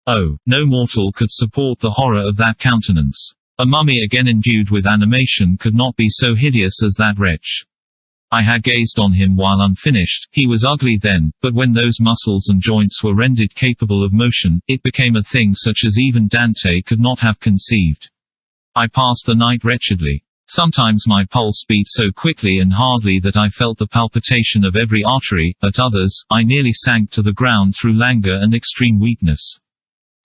Oh, no mortal could support the horror of that countenance. A mummy again endued with animation could not be so hideous as that wretch. I had gazed on him while unfinished. He was ugly then, but when those muscles and joints were rendered capable of motion, it became a thing such as even Dante could not have conceived. I passed the night wretchedly. Sometimes my pulse beat so quickly and hardly that I felt the palpitation of every artery, at others, I nearly sank to the ground through languor and extreme weakness.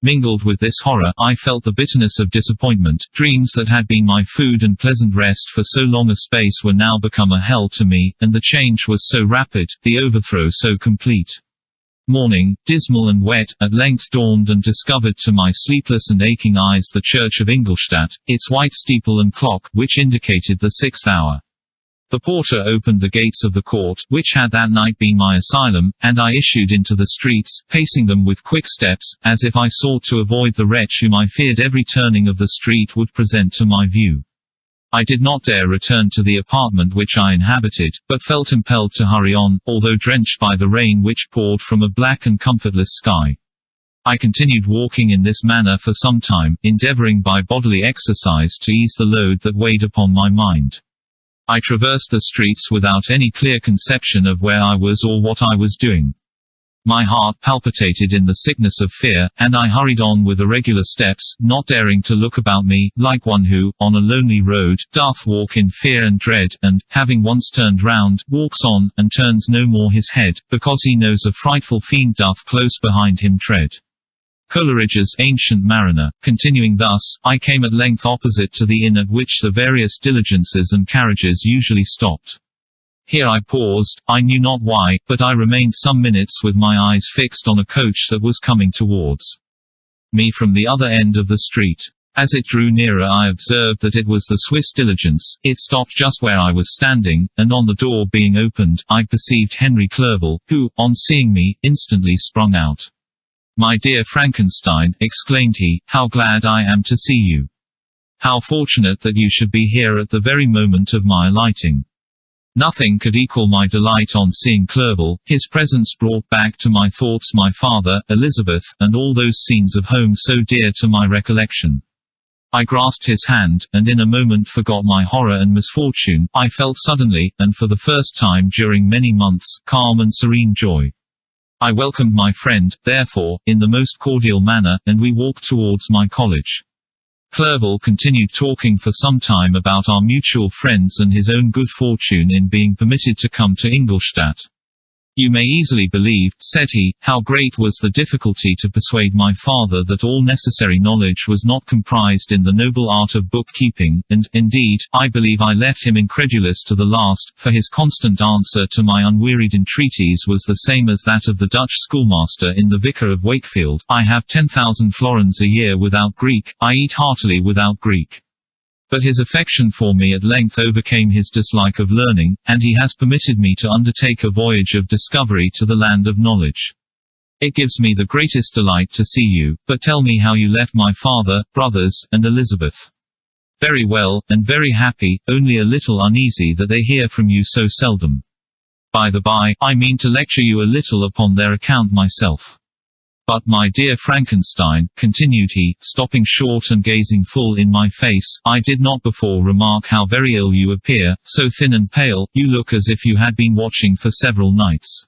Mingled with this horror, I felt the bitterness of disappointment. Dreams that had been my food and pleasant rest for so long a space were now become a hell to me, and the change was so rapid, the overthrow so complete. Morning, dismal and wet, at length dawned and discovered to my sleepless and aching eyes the church of Ingolstadt, its white steeple and clock, which indicated the 6th hour. The porter opened the gates of the court, which had that night been my asylum, and I issued into the streets, pacing them with quick steps, as if I sought to avoid the wretch whom I feared every turning of the street would present to my view. I did not dare return to the apartment which I inhabited, but felt impelled to hurry on, although drenched by the rain which poured from a black and comfortless sky. I continued walking in this manner for some time, endeavoring by bodily exercise to ease the load that weighed upon my mind. I traversed the streets without any clear conception of where I was or what I was doing. My heart palpitated in the sickness of fear, and I hurried on with irregular steps, not daring to look about me, like one who, on a lonely road, doth walk in fear and dread, and, having once turned round, walks on, and turns no more his head, because he knows a frightful fiend doth close behind him tread. Coleridge's Ancient Mariner. Continuing thus, I came at length opposite to the inn at which the various diligences and carriages usually stopped. Here I paused, I knew not why, but I remained some minutes with my eyes fixed on a coach that was coming towards me from the other end of the street. As it drew nearer I observed that it was the Swiss diligence. It stopped just where I was standing, and on the door being opened, I perceived Henry Clerval, who, on seeing me, instantly sprung out. "My dear Frankenstein," exclaimed he, "how glad I am to see you! How fortunate that you should be here at the very moment of my alighting!" Nothing could equal my delight on seeing Clerval. His presence brought back to my thoughts my father, Elizabeth, and all those scenes of home so dear to my recollection. I grasped his hand, and in a moment forgot my horror and misfortune. I felt suddenly, and for the first time during many months, calm and serene joy. I welcomed my friend, therefore, in the most cordial manner, and we walked towards my college. Clerval continued talking for some time about our mutual friends and his own good fortune in being permitted to come to Ingolstadt. "You may easily believe," said he, "how great was the difficulty to persuade my father that all necessary knowledge was not comprised in the noble art of book-keeping, and, indeed, I believe I left him incredulous to the last, for his constant answer to my unwearied entreaties was the same as that of the Dutch schoolmaster in The Vicar of Wakefield: 'I have 10,000 florins a year without Greek, I eat heartily without Greek.' But his affection for me at length overcame his dislike of learning, and he has permitted me to undertake a voyage of discovery to the land of knowledge. It gives me the greatest delight to see you, but tell me how you left my father, brothers, and Elizabeth." "Very well, and very happy, only a little uneasy that they hear from you so seldom. By the by, I mean to lecture you a little upon their account myself." "But my dear Frankenstein," continued he, stopping short and gazing full in my face, "I did not before remark how very ill you appear, so thin and pale, you look as if you had been watching for several nights.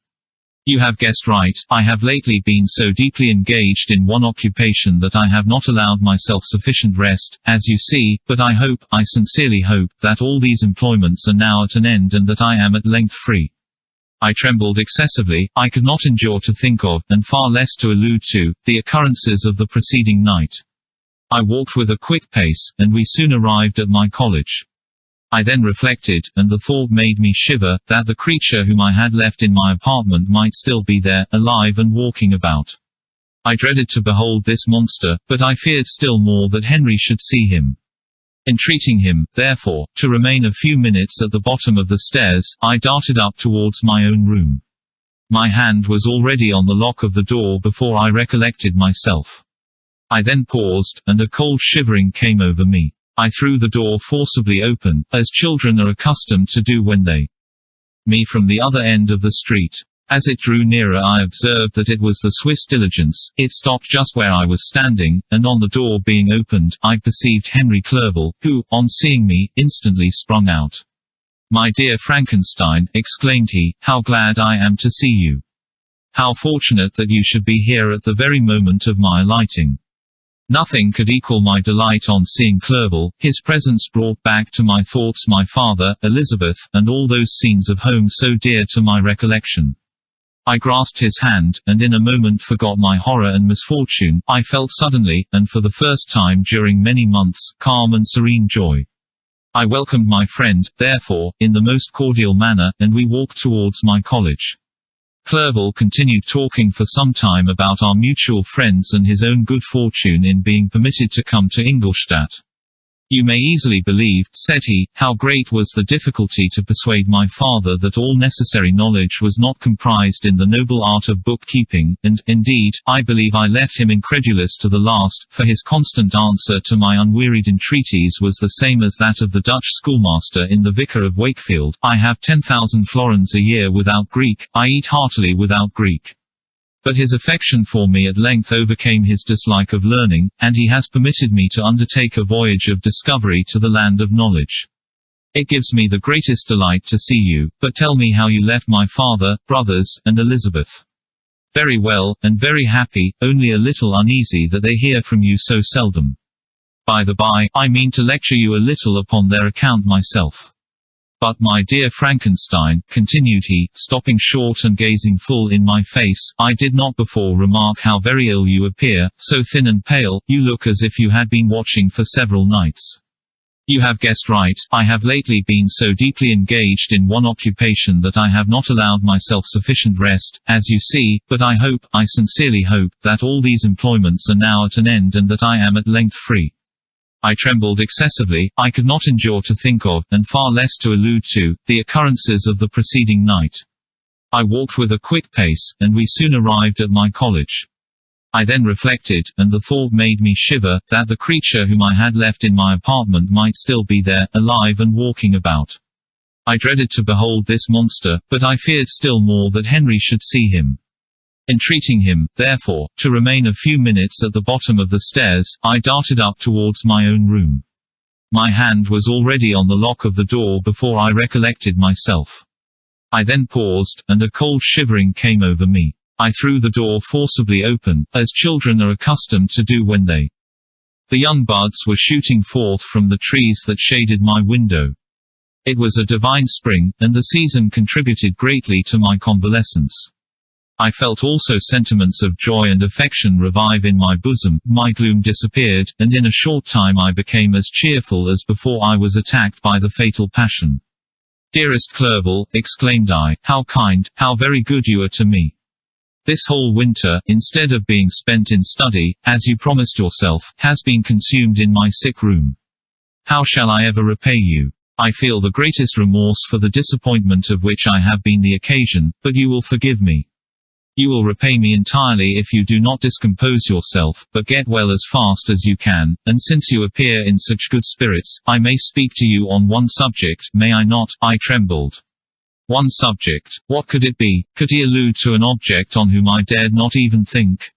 You have guessed right, I have lately been so deeply engaged in one occupation that I have not allowed myself sufficient rest, as you see, but I hope, I sincerely hope, that all these employments are now at an end and that I am at length free." I trembled excessively. I could not endure to think of, and far less to allude to, the occurrences of the preceding night. I walked with a quick pace, and we soon arrived at my college. I then reflected, and the thought made me shiver, that the creature whom I had left in my apartment might still be there, alive and walking about. I dreaded to behold this monster, but I feared still more that Henry should see him. Entreating him, therefore, to remain a few minutes at the bottom of the stairs, I darted up towards my own room. My hand was already on the lock of the door before I recollected myself. I then paused, and a cold shivering came over me. I threw the door forcibly open, as children are accustomed to do when they me from the other end of the street. As it drew nearer I observed that it was the Swiss diligence. It stopped just where I was standing, and on the door being opened, I perceived Henry Clerval, who, on seeing me, instantly sprung out. "My dear Frankenstein," exclaimed he, "how glad I am to see you! How fortunate that you should be here at the very moment of my alighting! Nothing could equal my delight on seeing Clerval. His presence brought back to my thoughts my father, Elizabeth, and all those scenes of home so dear to my recollection. I grasped his hand, and in a moment forgot my horror and misfortune. I felt suddenly, and for the first time during many months, calm and serene joy. I welcomed my friend, therefore, in the most cordial manner, and we walked towards my college. Clerval continued talking for some time about our mutual friends and his own good fortune in being permitted to come to Ingolstadt. "You may easily believe," said he, "how great was the difficulty to persuade my father that all necessary knowledge was not comprised in the noble art of bookkeeping, and, indeed, I believe I left him incredulous to the last, for his constant answer to my unwearied entreaties was the same as that of the Dutch schoolmaster in The Vicar of Wakefield: 'I have 10,000 florins a year without Greek, I eat heartily without Greek.' But his affection for me at length overcame his dislike of learning, and he has permitted me to undertake a voyage of discovery to the land of knowledge. It gives me the greatest delight to see you, but tell me how you left my father, brothers, and Elizabeth." "Very well, and very happy, only a little uneasy that they hear from you so seldom. By the by, I mean to lecture you a little upon their account myself. But my dear Frankenstein," continued he, stopping short and gazing full in my face, "I did not before remark how very ill you appear, so thin and pale, you look as if you had been watching for several nights. You have guessed right, I have lately been so deeply engaged in one occupation that I have not allowed myself sufficient rest, as you see, but I hope, I sincerely hope, that all these employments are now at an end and that I am at length free." I trembled excessively. I could not endure to think of, and far less to allude to, the occurrences of the preceding night. I walked with a quick pace, and we soon arrived at my college. I then reflected, and the thought made me shiver, that the creature whom I had left in my apartment might still be there, alive and walking about. I dreaded to behold this monster, but I feared still more that Henry should see him. Entreating him, therefore, to remain a few minutes at the bottom of the stairs, I darted up towards my own room. My hand was already on the lock of the door before I recollected myself. I then paused, and a cold shivering came over me. I threw the door forcibly open, as children are accustomed to do when they the young buds were shooting forth from the trees that shaded my window. It was a divine spring, and the season contributed greatly to my convalescence. I felt also sentiments of joy and affection revive in my bosom, my gloom disappeared, and in a short time I became as cheerful as before I was attacked by the fatal passion. "Dearest Clerval," exclaimed I, "how kind, how very good you are to me! This whole winter, instead of being spent in study, as you promised yourself, has been consumed in my sick room. How shall I ever repay you? I feel the greatest remorse for the disappointment of which I have been the occasion, but you will forgive me. You will repay me entirely if you do not discompose yourself, but get well as fast as you can, and since you appear in such good spirits, I may speak to you on one subject, may I not?" I trembled. One subject. What could it be? Could he allude to an object on whom I dared not even think?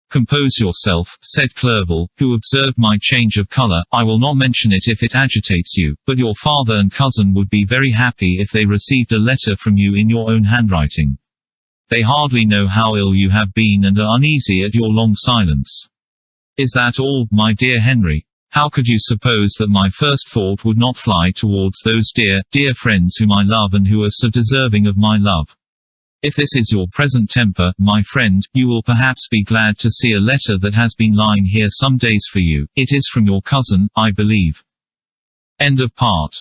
Compose yourself, said Clerval, who observed my change of color. I will not mention it if it agitates you, but your father and cousin would be very happy if they received a letter from you in your own handwriting. They hardly know how ill you have been and are uneasy at your long silence. Is that all, my dear Henry? How could you suppose that my first thought would not fly towards those dear, dear friends whom I love and who are so deserving of my love? If this is your present temper, my friend, you will perhaps be glad to see a letter that has been lying here some days for you. It is from your cousin, I believe. End of part.